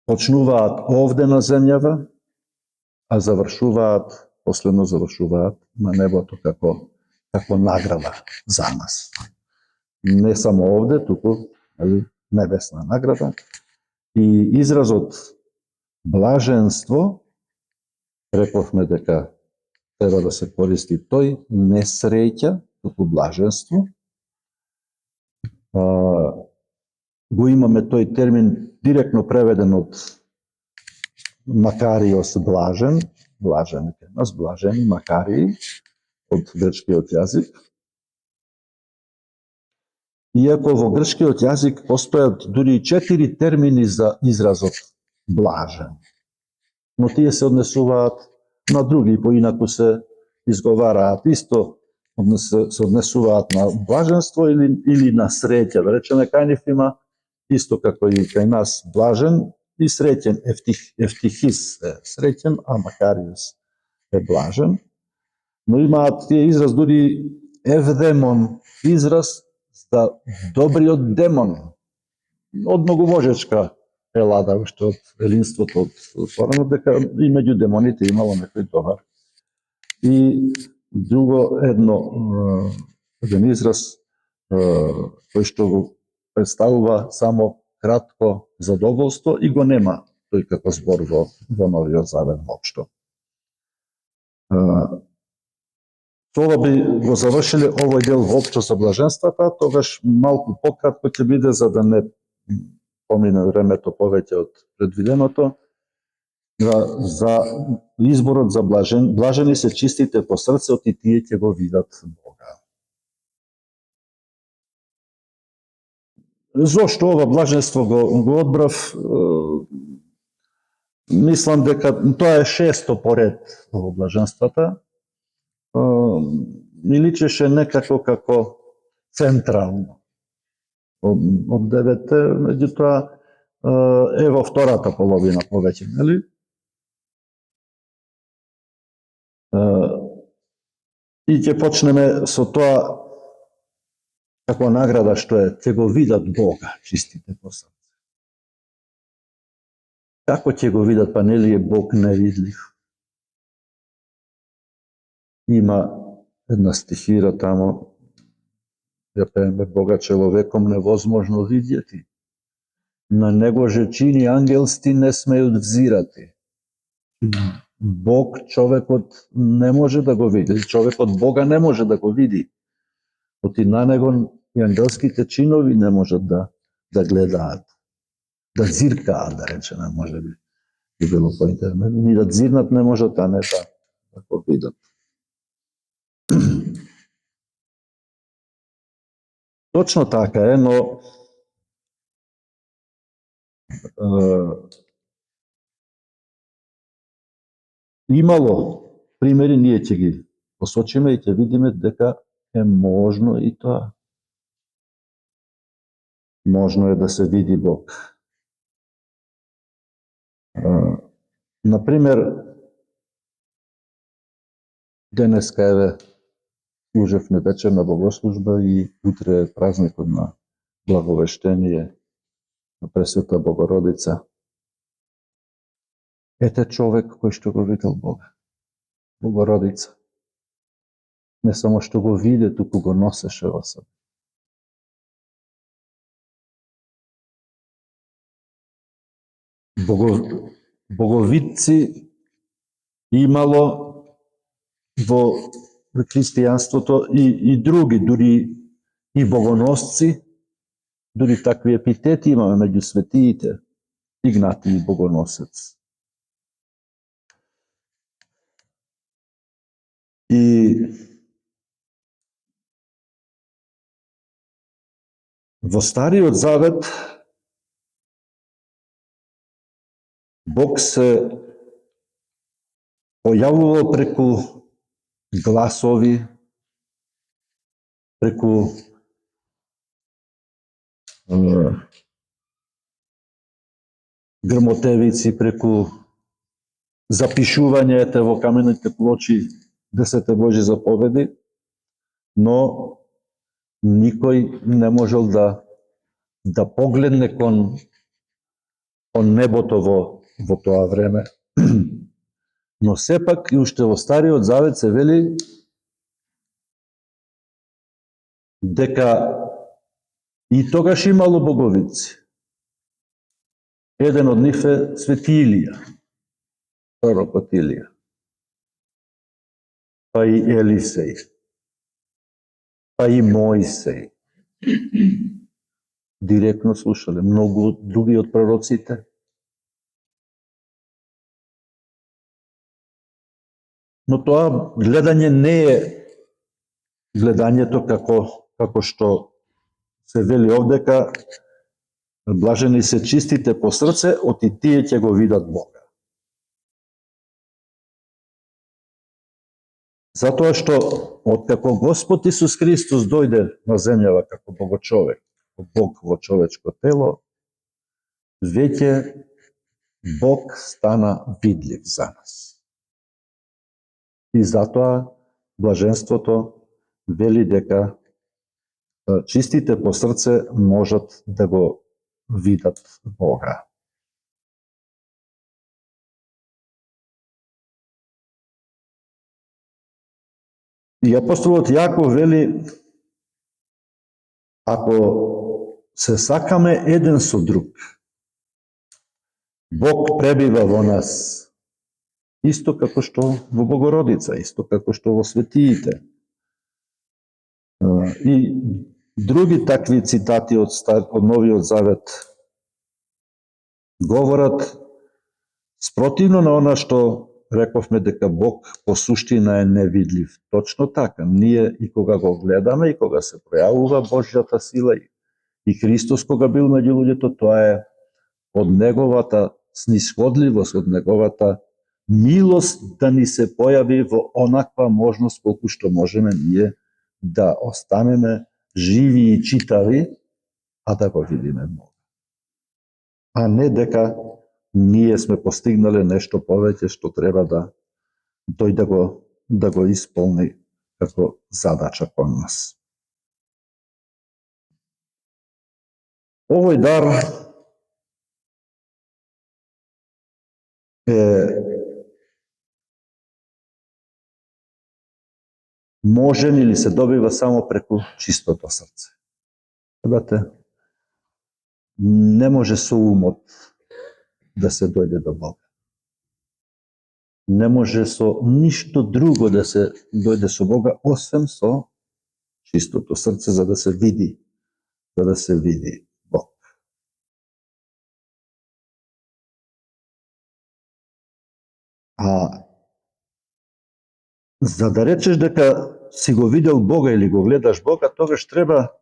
почнуваат овде на земјава, а последно завршуваат на небото како награда за нас. Не само овде, туку небесна награда. И изразот блаженство, рековме дека треба да се користи тој, не среќа, туку блаженство. Го имаме тој термин директно преведен од Макариос блажен, блажените нас, блажени, Макарии, од грчкиот јазик. Иако во грчкиот јазик постојат дури 4 термини за изразот блажен, но тие се однесуваат на други, поинаку се изговараат. Исто се однесуваат на блаженство или на среќа. Да речеме, кај нив има исто како и кај нас блажен и среќен, ефтихис е среќен, а Макариос е блажен. Но имаат тие израз дури евдемон, израз за добриот демон. Од многобожечка елада, уште од елинството, од порано, дека и меѓу демоните имало некој добар. И друго еден израз кој што го представува само кратко задоволство и го нема тој како збор во Новиот Завет воопшто. Со ова би го завршиле овој дел воопшто за блаженствата, тогаш малку пократко ќе биде, за да не помине времето повеќе од предвиденото, за изборот за блажен. Блажени се чистите по срцето и тие ќе го видат Бога. Зошто ова блаженство го одбрав? Мислам дека тоа е 6-то поред во блаженствата. Ми личеше некако како централно од 9-те, меѓутоа е во втората половина повеќе, нели? И ќе почнеме со тоа како награда што е, ќе го видат Бога, чистите по срце. Како ќе го видат, па нели е Бог невидлив? Има една стихира тамо, ја пееме: Бога човеком невозможно видјeti. На него жечини ангелсти не смејут взирати. Бог човекот не може да го види, човекот Бога не може да го види. Оти на него и ангелските чинови не можат да гледаат, да зиркаат, да речеме, може би било поинтересно. Ни да зирнат не можат, а не да го видат. Точно така е, но имало примери, ние ќе ги посочиме и ќе видиме дека е можно и тоа. Можно е да се види Бог. Например, денеска еве служевме вечерна богослужба и утре е празникот на Благовештение на Пресвета Богородица. Ете човек кој што го видел Бога, Богородица. Не само што го виде, туку го носеше во себе. Боговидци имало во христијанството и други, дури и богоносци, Дури такви епитети имаме меѓу светиите. Игнатиј Богоносец. И во Стариот Завет Бог се појавувал преку гласови, преку грмотевици, преку запишувањето во камените плочи 10 Божји заповеди, но никој не можел да погледне кон небото во тоа време. Но сепак и уште во Стариот Завет се вели дека и тогаш имало боговици. Еден од нив е Свети Илија, пророкот Илија, па и Елисеј, па и Мојсей. Директно слушале, многу други од пророците. Но тоа гледање не е гледањето како што се вели овдека, блажени се чистите по срце, оти тие ќе го видат Бога. Затоа што откако Господ Исус Христос дојде на земјава како Богочовек, Бог во човечко тело, веќе Бог стана видлив за нас. И затоа блаженството вели дека чистите по срце можат да го видат Бога. И апостолот Јаков вели, ако се сакаме еден со друг, Бог пребива во нас, исто како што во Богородица, исто како што во светиите. И други такви цитати од Новиот Завет говорат спротивно на она што рековме дека Бог по суштина е невидлив. Точно така, ние и кога го гледаме и кога се пројавува Божјата сила и Христос кога бил меѓу луѓето, тоа е од неговата снисходливост, од неговата милост да ни се појави во онаква можност колку што можеме ние да останеме живи и читави, а да го видиме Бога. А не дека ние сме постигнале нешто повеќе што треба да дојде да го исполни како задача кон нас. Овој дар е можен или се добива само преку чистото срце. Видите, не може со умот да се дојде до Бога. Не може со ништо друго да се дојде со Бога, освен со чистото срце, за да се види Бог. А за да речеш дека си го видел Бога или го гледаш Бога, тогаш треба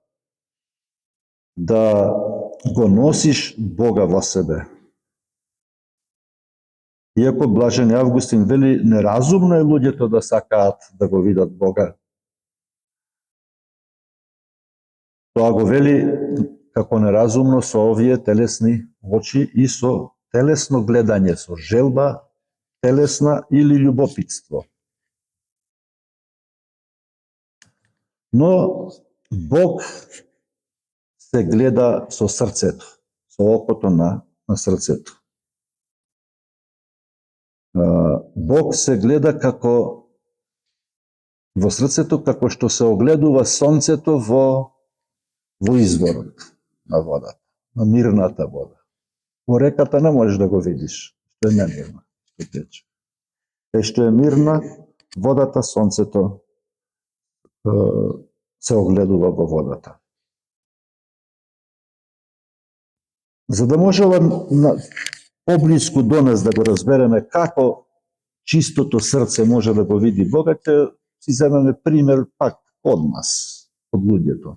да го носиш Бога во себе. Иако блажен Августин вели, неразумно е луѓето да сакаат да го видат Бога. Тоа го вели како неразумно со овие телесни очи и со телесно гледање, со желба телесна или љубопитство. Но Бог се гледа со срцето, со окото на срцето. Бог се гледа како во срцето, како што се огледува сонцето во изворот на водата, на мирната вода. Во реката не можеш да го видиш, што е немирна, што тече. Што е мирна, водата, сонцето се огледува во водата. За да може поблиску до нас да го разбереме како чистото срце може да го види Бога, ќе си земеме пример пак од нас, од луѓето.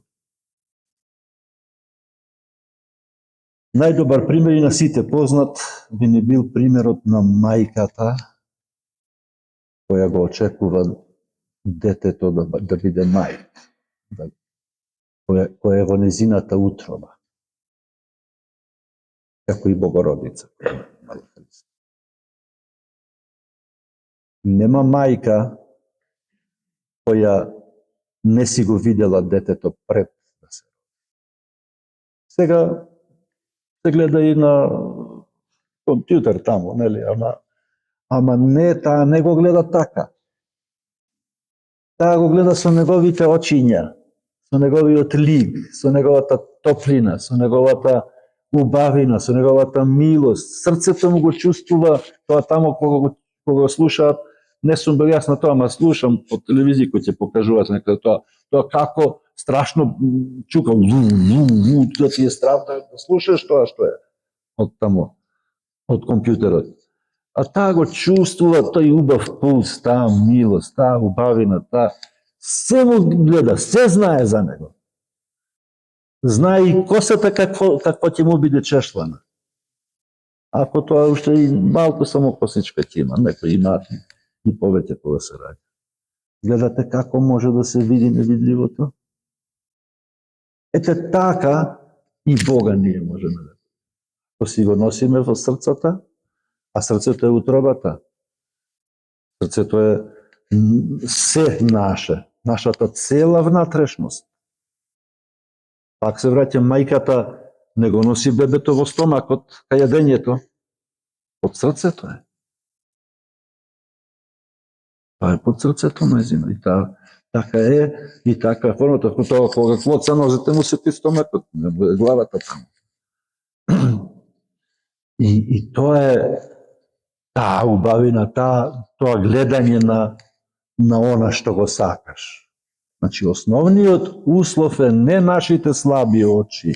Најдобар пример и на сите познат би ни бил примерот на мајката која го очекува детето да биде мајка, која е во незината утроба, како и Богородица. Нема мајка која не си го видела детето пред да се роди. Сега се гледа и на компјутер таму, нели, ама не, таа не го гледа така. Таа го гледа со неговите очиња, со неговиот лик, со неговата топлина, со неговата убавина, со неговата милост. Срцето му го чувствува, тоа тамо кога го слушаат, не сум бил јас на тоа, ама слушам по телевизија кој ќе покажуваат некаде тоа како страшно чука, тоа ти е страв да слушаш тоа што е од тамо, од компјутерот. А таа го чувствува тој убав пулс, таа милост, таа убавина, таа се му гледа, се знае за него. Знае и косата какво ќе му биде чешлана. Ако тоа уште и малку само косичка ќе има, некои имаат и повеќе кога се раѓа. Гледате како може да се види невидливото? Ете така и Бога ние можеме да. Ако си го носиме во срцата, а срцето е утробата. Срцето е се наше, нашата цела внатрешност. Пак се враќам, мајката не го носи бебето во стомакот, кај јадењето. Од срцето е. Тоа е под срцето нејзино. И така е, и така формата, тоа кога клоца нозете му се ти стомакот, главата таму. И тоа е таа убавина, тоа гледање на она што го сакаш. Значи, основниот услов е не нашите слаби очи,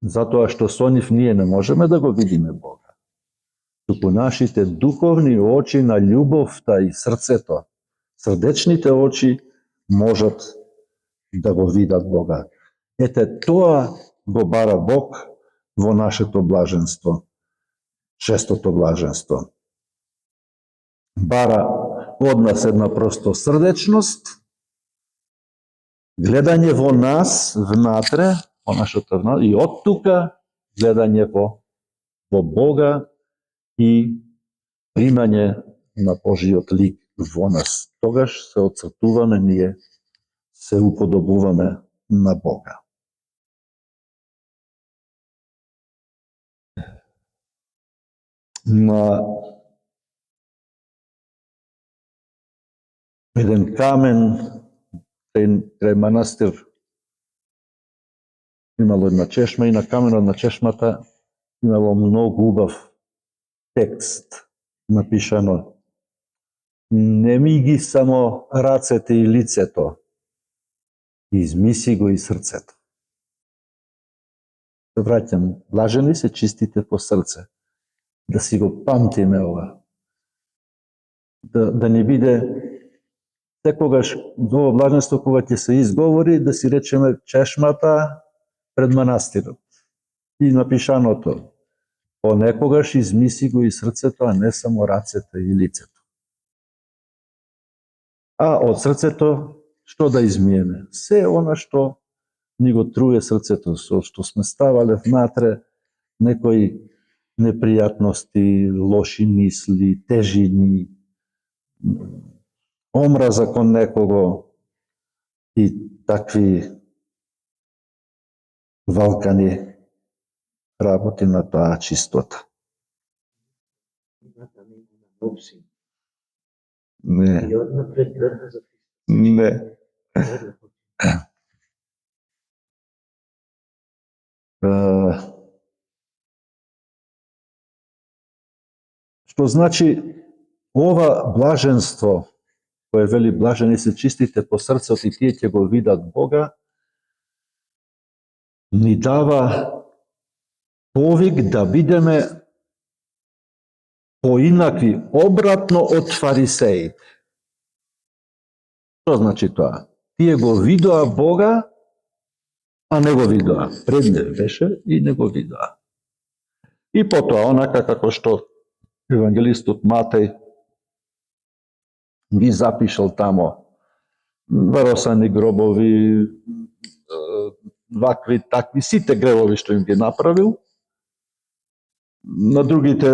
затоа што со нив ние не можеме да го видиме Бога, туку нашите духовни очи на љубовта и срцето, срдечните очи можат да го видат Бога. Ете, тоа го бара Бог во нашето блаженство, шестото блаженство. Бара од нас една просто срдечност, гледање во нас, внатре, во нашата внатре, и од тука гледање во Бога и примање на Божиот лик во нас. Тогаш се отцртуваме ние, се уподобуваме на Бога. На еден камен крај манастир имало една чешма и на каменот на чешмата имало многу убав текст напишано: не ми ги само рацете и лицето, измиси го и срцето. Се враќам, блажени се чистите по срце. Да си го памтиме ова. Да не биде секогаш во блаженство кога ќе се изговори, да си речеме чешмата пред манастирот. И напишаното: понекогаш измиси го и срцето, а не само рацете и лицето. А од срцето што да измиеме? Се она што ни го труе срцето, со што сме ставале внатре некои непријатности, лоши мисли, тежини, омраза кон некого и такви валкани работи на таа чистота. Не. Не. Што значи ова блаженство, кое вели блажени се чистите по срцето и тие ќе го видат Бога, ни дава повик да бидеме поинакви, обратно од фарисеите. Што значи тоа? Тие го видоа Бога, а не го видоа. Пред нив беше и не го видоа. И потоа, онака како што евангелистот Матеј ги запишал тамо, варосани гробови, вакви, такви, сите гревови што им ги направил, на другите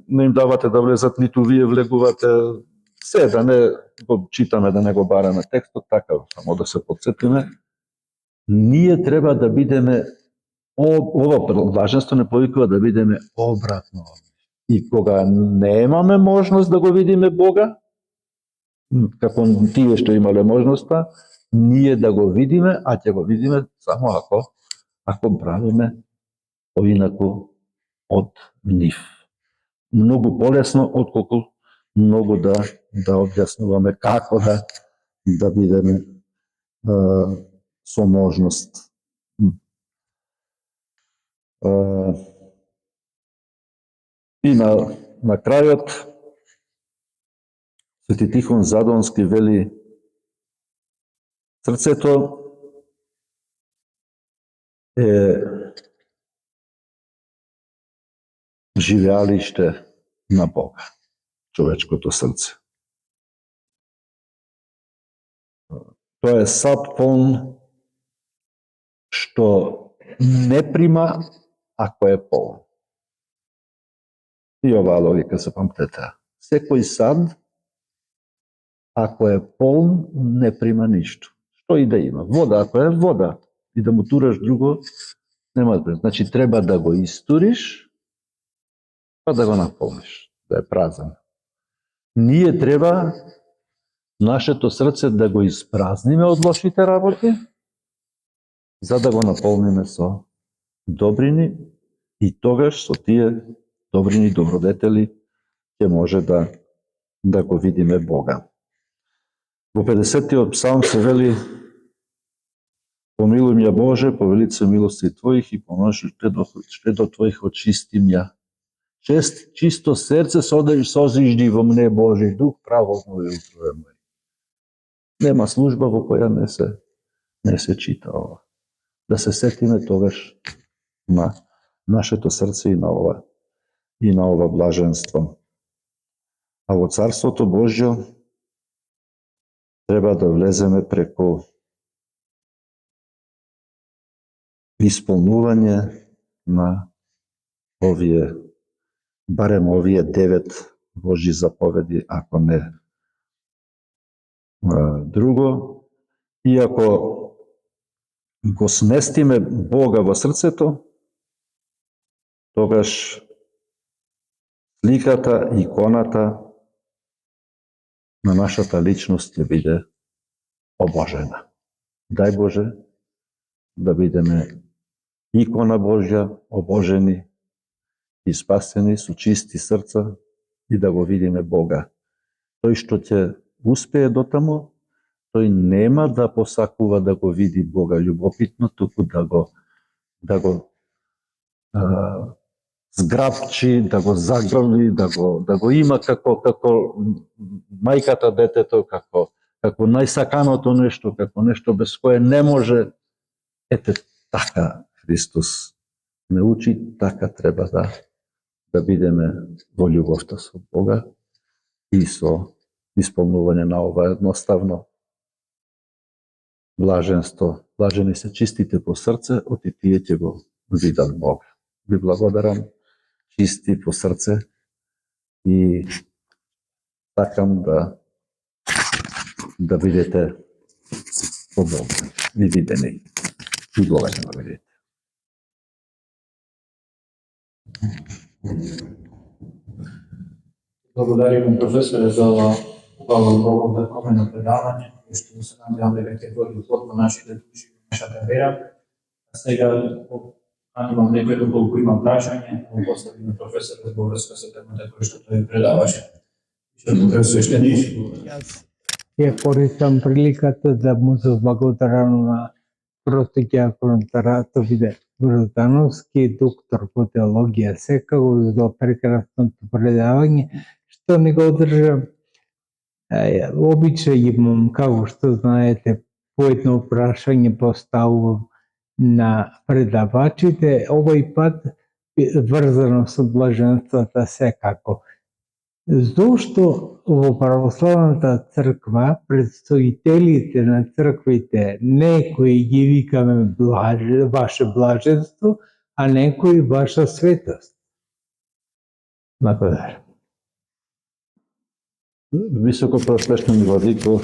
не им давате да влезат, ниту вие влегувате, се да не го читаме, да не го бараме текстот, така, само да се подсетиме. Ние треба да бидеме, ова блаженство не повикува да бидеме обратно. И кога немаме можност да го видиме Бога, како тие што имале можноста, ние да го видиме, а ќе го видиме само ако правиме поинаку од нив. Многу полесно отколку многу да објаснуваме како да бидеме со можност. И на крајот Свети Тихон Задонски вели: срцето е живеалиште на Бога, човечкото срце. Тоа е сад полн што не прима ако е полн. И оваа логика се памтете. Секој сад, ако е полн, не прима ништо. Што и да има. Вода, ако е вода, и да му тураш друго, нема да прима. Значи, треба да го истуриш, па да го наполниш, да е празен. Ние треба нашето срце да го испразниме од лошите работи, за да го наполниме со добрини, и тогаш со тие добрини добродетели ќе може да го видиме Бога. Во 50-тиот псалм се вели: помилуј ја Боже, по велица милости Твоих и помножи штедо Твоих очистим ја. Чисто срце созижди во мне, Божи дух, право обнови утробе мој. Нема служба во која не се чита ова. Да се сетиме тогаш на нашето срце и на ова блаженство. А во Царството Божјо треба да влеземе преку исполнување на барем овие 9 Божји заповеди, ако не друго. И ако го сместиме Бога во срцето, тогаш сликата, иконата на нашата личност ќе биде обожена. Дај Боже да бидеме икона Божја, обожени и спасени со чисти срца и да го видиме Бога. Тој што ќе успее дотаму, тој нема да посакува да го види Бога љубопитно, туку да го зграбчи, да го загрли, да го има како мајката детето, како најсаканото нешто, како нешто без кое не може. Ете, така Христос не учи, така треба да бидеме во љубовта со Бога и со исполнување на ова едноставно блаженство. Блажени се чистите по срце, оти тие ќе го видат Бога. Ви благодарам, чисти по срце, и сакам да бидете по Бога и видени и благодарам да видите. Благодариме, професоре, за ова убаво вековно предавање, што се надевам дека ќе води плод на нашите души, нашата вера. А сега имам некој колку има прашање, го поставиме професорот во врска со темата која што тој предаваше. Што професор ще ништо. Јас ја користам приликата да му се благодарам на проф. Ѓакон Таратовиде Гроздановски, доктор по теологија, секако за прекрасното предавање, што не го одржам. Обичај имам, како што знаете, по едно прашање поставувам на предавачите, овој пат врзано со блаженствата секако. Зошто во православната црква предстоителите на црквите некои ги викаме ваше блаженство, а некои ваша светост? Благодарам. Високо просвещени владико,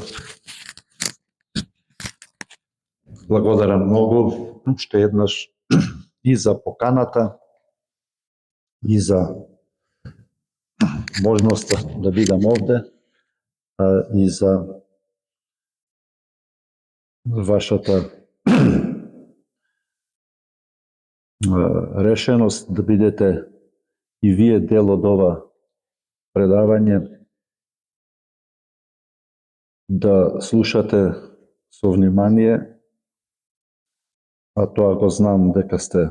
благодарам многу уште еднаш и за поканата, и за можноста да бидам овде, и за вашата решеност да бидете и вие дел од ова предавање, да слушате со внимание, а тоа го знам дека сте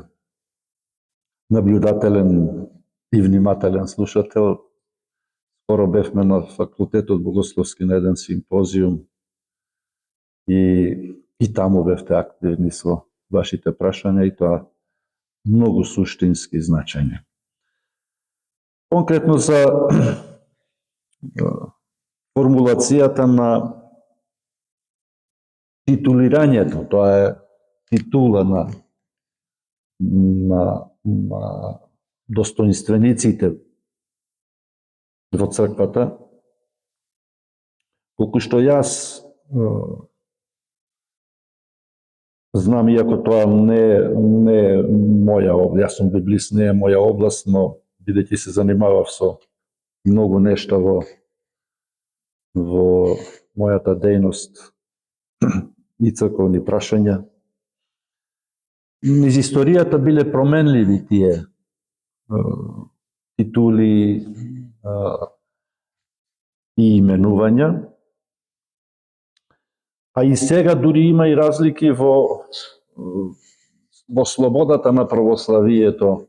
наблюдателен и внимателен слушател. Скоро бевме на факултетот Богословски на еден симпозиум и таму бевте активни со вашите прашања и тоа многу суштински значење. Конкретно за формулацијата на титулирањето, тоа е титула на достоинствениците во црквата, колку што јас знам, иако тоа не е моја област, јас сум библист, не е моја област, но бидејќи се занимавав со многу нешта во мојата дејност и црковни прашања, низ историјата биле променливи тие титули и именувања, а и сега дури има и разлики во слободата на православието,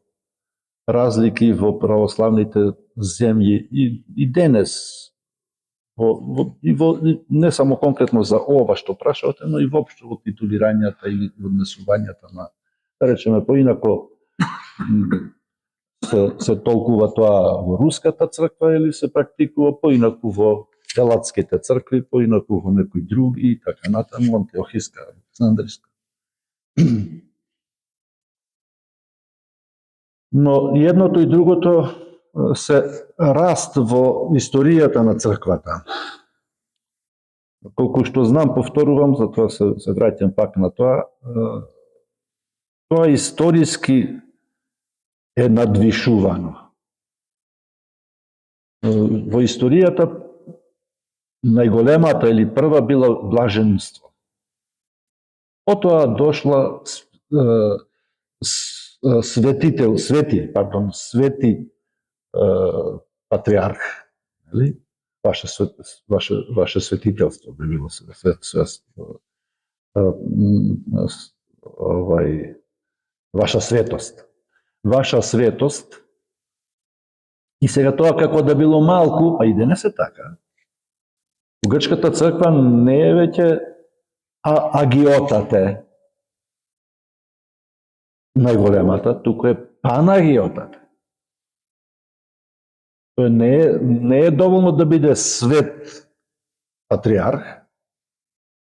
разлики во православните земји и денес, не само конкретно за ова што прашавате, но и воопшто во титулирањата или однесувањата на, да речеме, поинако се толкува тоа во руската црква или се практикува поинаку во елатските цркви, поинаку во некои други и така натаму, Антиохиска, Александриска. Но едното и другото се раст во историјата на црквата. Колку што знам, повторувам, затоа се враќам пак на тоа, тоа историски е надвишувано. Во историјата најголемата или прва била блаженство. Потоа дошла свети патриарх, нели? Ваше светителство би било ваша светост. Ваша светост. И сега тоа како да било малку, а и денес е така. У грчката црква не е веќе агиотате најголемата, туку е панагиотата. Тоа не е доволно да биде свет патриарх,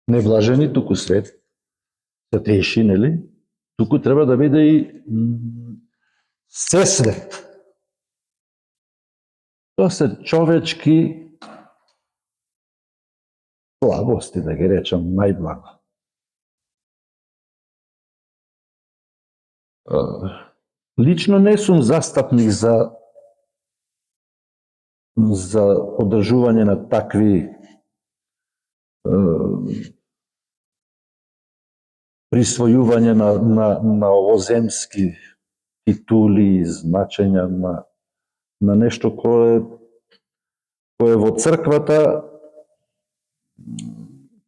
не блажени, туку свет, светейши, нели? Туку треба да биде и се свет. Тоа се човечки слабости, да ги речам најблаго. Лично не сум застапник за одржување на такви присвојување на овоземски титули и значења на нешто кое во црквата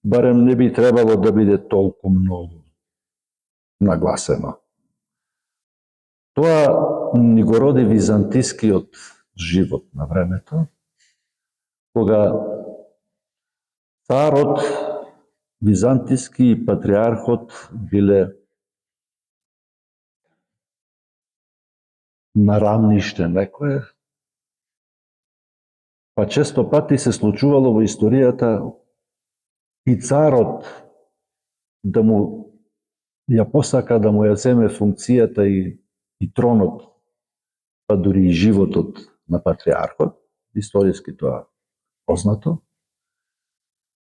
барем не би требало да биде толку многу нагласено. Тоа ни го роди византискиот живот на времето, кога царот византиски и патриархот биле на рамниште некое, па често пати се случувало во историјата и царот да му ја посака да му ја земе функцијата и тронот, па дури и животот на патриархот, историски тоа познато,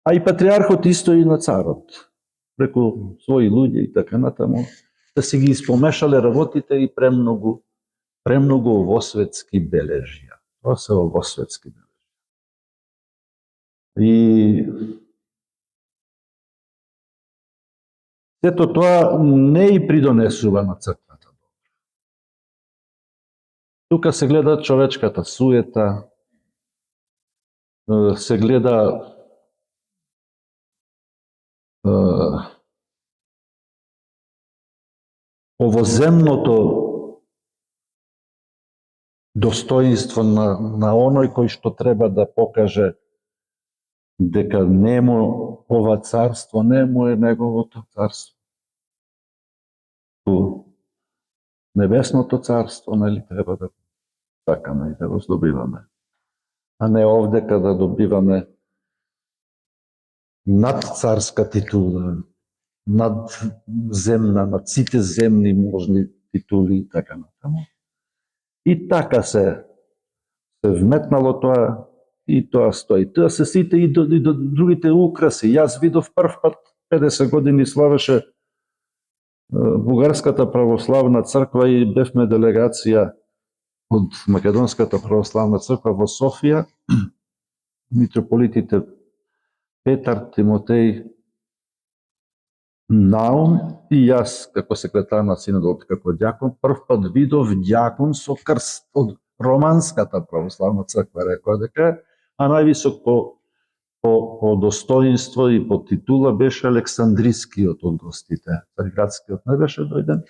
а и патриархот исто и на царот, преку своји луѓе и така натаму, да си ги испомешале работите и премногу овосветски бележија. Тоа се овосветски бележија. И сето тоа не и придонесува на црквата. Тука се гледа човечката суета, се гледа овоземното достоинство на оној кој што треба да покаже дека нему ова царство, нему е неговото царство. Ту небесното царство, нели, треба да сакаме и да го здобиваме. А не овдека да добиваме надцарска титула, надземна, над сите земни можни титули и така натаму. И така се вметнало тоа, и тоа стои. Тоа се сите и до другите украси. Јас видов прв пат 50 години славеше Бугарската православна црква и бевме делегација од Македонската православна црква во Софија. Митрополитите Петар, Тимотеј, Наум и јас како секретар на синодот, како дјакон, прв пат видов дјакон со крст од Романската православна црква, рекоа дека, а највисок по достоинство и по титула беше Александрискиот од гостите. Цариградскиот не беше дојден,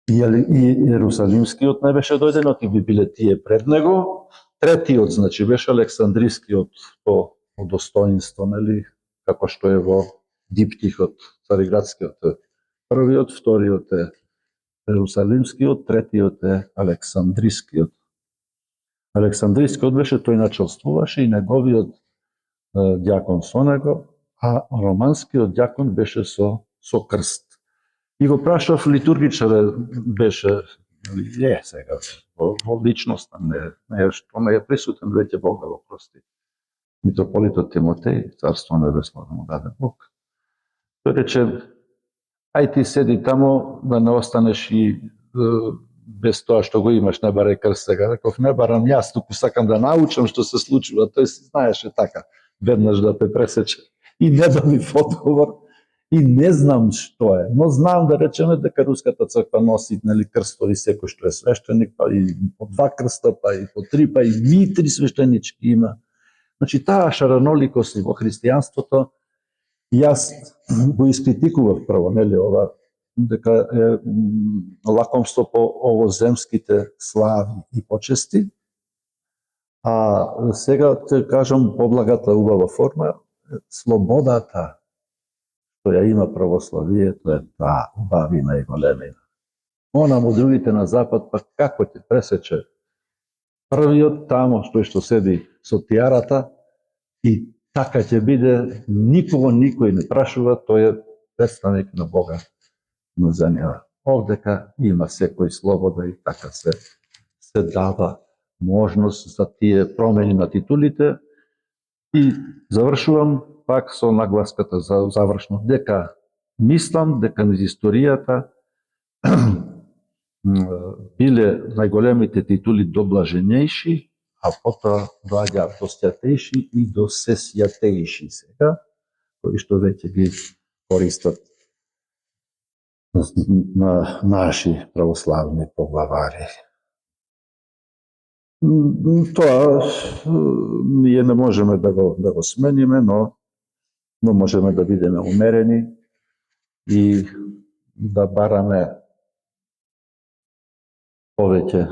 и Јерусалимскиот не беше дојден, оти би биле тие пред него. Третиот, значи, беше Александрискиот по достоинство, нели, како што е во диптихот, Цариградскиот е првиот, вториот е Јерусалимскиот, третиот е Александрискиот. Александрискиот беше, тој началствуваше и неговиот дјакон со него, а романскиот дјакон беше со крст. И го прашав, литургичар беше, сега, во личност, што не е присутен веќе, Бог да го прости. Митрополитот Тимотеј, царство небесно да му даде Бог. Тој рече, ај ти седи тамо, да не останеш и без тоа што го имаш, не барај крст сега. Реков, не барам јас, туку сакам да научам што се случува. Тој си знаеше така, веднаш да те пресече. И не доби одговор, и не знам што е. Но знам да речеме дека Руската црква носи, нели, крстови секој што е свештеник, па и по 2 крста, па и по 3, па и 3 свештенички има. Значи, таа шараноликост во христијанството, јас го искритикував прво, нели, ова, дека е лакомство по овоземските слави и почести, а сега те кажам поблагата убава форма, слободата што ја има православието е таа убавина и големина. Онаму другите на запад, па како ќе пресече првиот тамо што седи со тиарата и така ќе биде, никој не прашува, тој е представник на Бога на земјава. Овдека има секој слобода и така се дава можност за тие промени на титулите. И завршувам пак со нагласката за завршно, дека мислам дека низ историјата биле најголемите титули до блаженејши, а потоа доаѓа до свјатејши и до сесвјатејши сега, кои што веќе ги користат на наши православни поглавари. Тоа ние не можеме да го смениме, но можеме да бидеме умерени и да бараме повеќе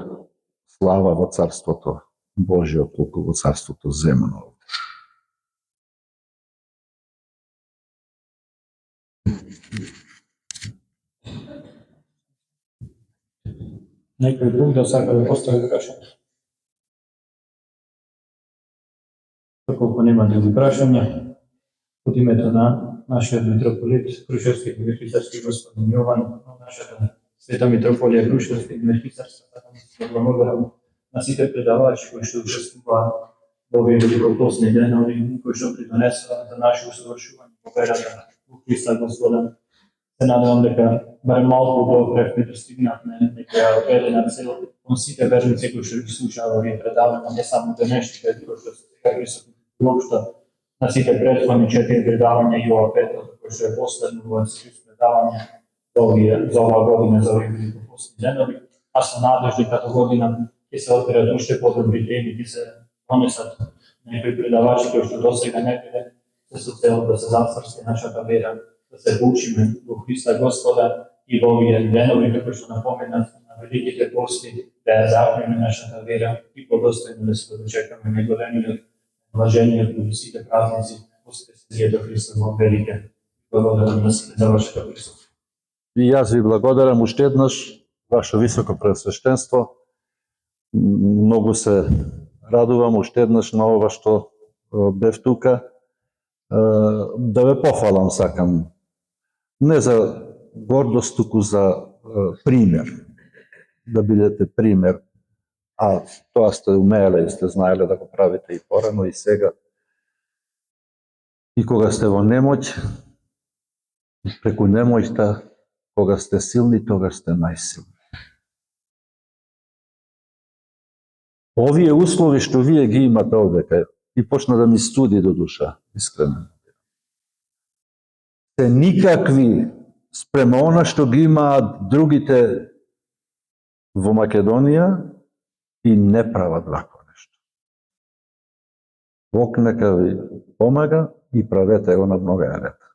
слава во Царството Божјо, колку во Царството земно. Некој друг да сака да постави прашање? Доколку нема други прашања, од името на нашиот митрополит, Крушевски мирхисарски господин Јован, на нашата Света Митрополија Крушевски мирхисарска, да благодарам на сите предавачи кои што учествуваа во овие великопостни денови, кои што придонесоа за наше усовршување во верата во Христа Господа. Се надевам дека барем малку добре пристигнавме некоја верена цел кон сите верници кои што ги слушаа овие предавања, не само денешните, кои што се сега присутни, уопшто на сите претходни 4 предавања и ова пето, кој што е последно во циклус предавања за оваа година, за овие великопостни денови, а со надежда като година ќе се отворат уште подобри теми, ќе се донесат некои предавачи кои што досега некаде се со цел да се зацврсти нашата вера, да се учиме во Христа Господа и во овие денови, како што напоменав на великите пости, да ја запнеме нашата вера и подостојно да се дочекаме неголемиот блажениот и сите празници, воскресението Христа во велике. Благодарам на сите за вашето присуство. И јас ви благодарам уште еднаш, ваше високо преосвещенство. Многу се радувам уште еднаш на ова што бев тука. Да ве похвалам сакам. Не за гордост, туку за пример. Да бидете пример. А тоа сте умееле и сте знаеле да го правите и порано и сега. И кога сте во немоќ, преку немоќта, кога сте силни, тогаш сте најсилни. Овие услови што вие ги имате овдека, и почна да ми студи до душа, искрено. Се никакви спрема она што ги имаат другите во Македонија и не прават вакво нешто. Бог нека ви помага и правете го на многоја лета.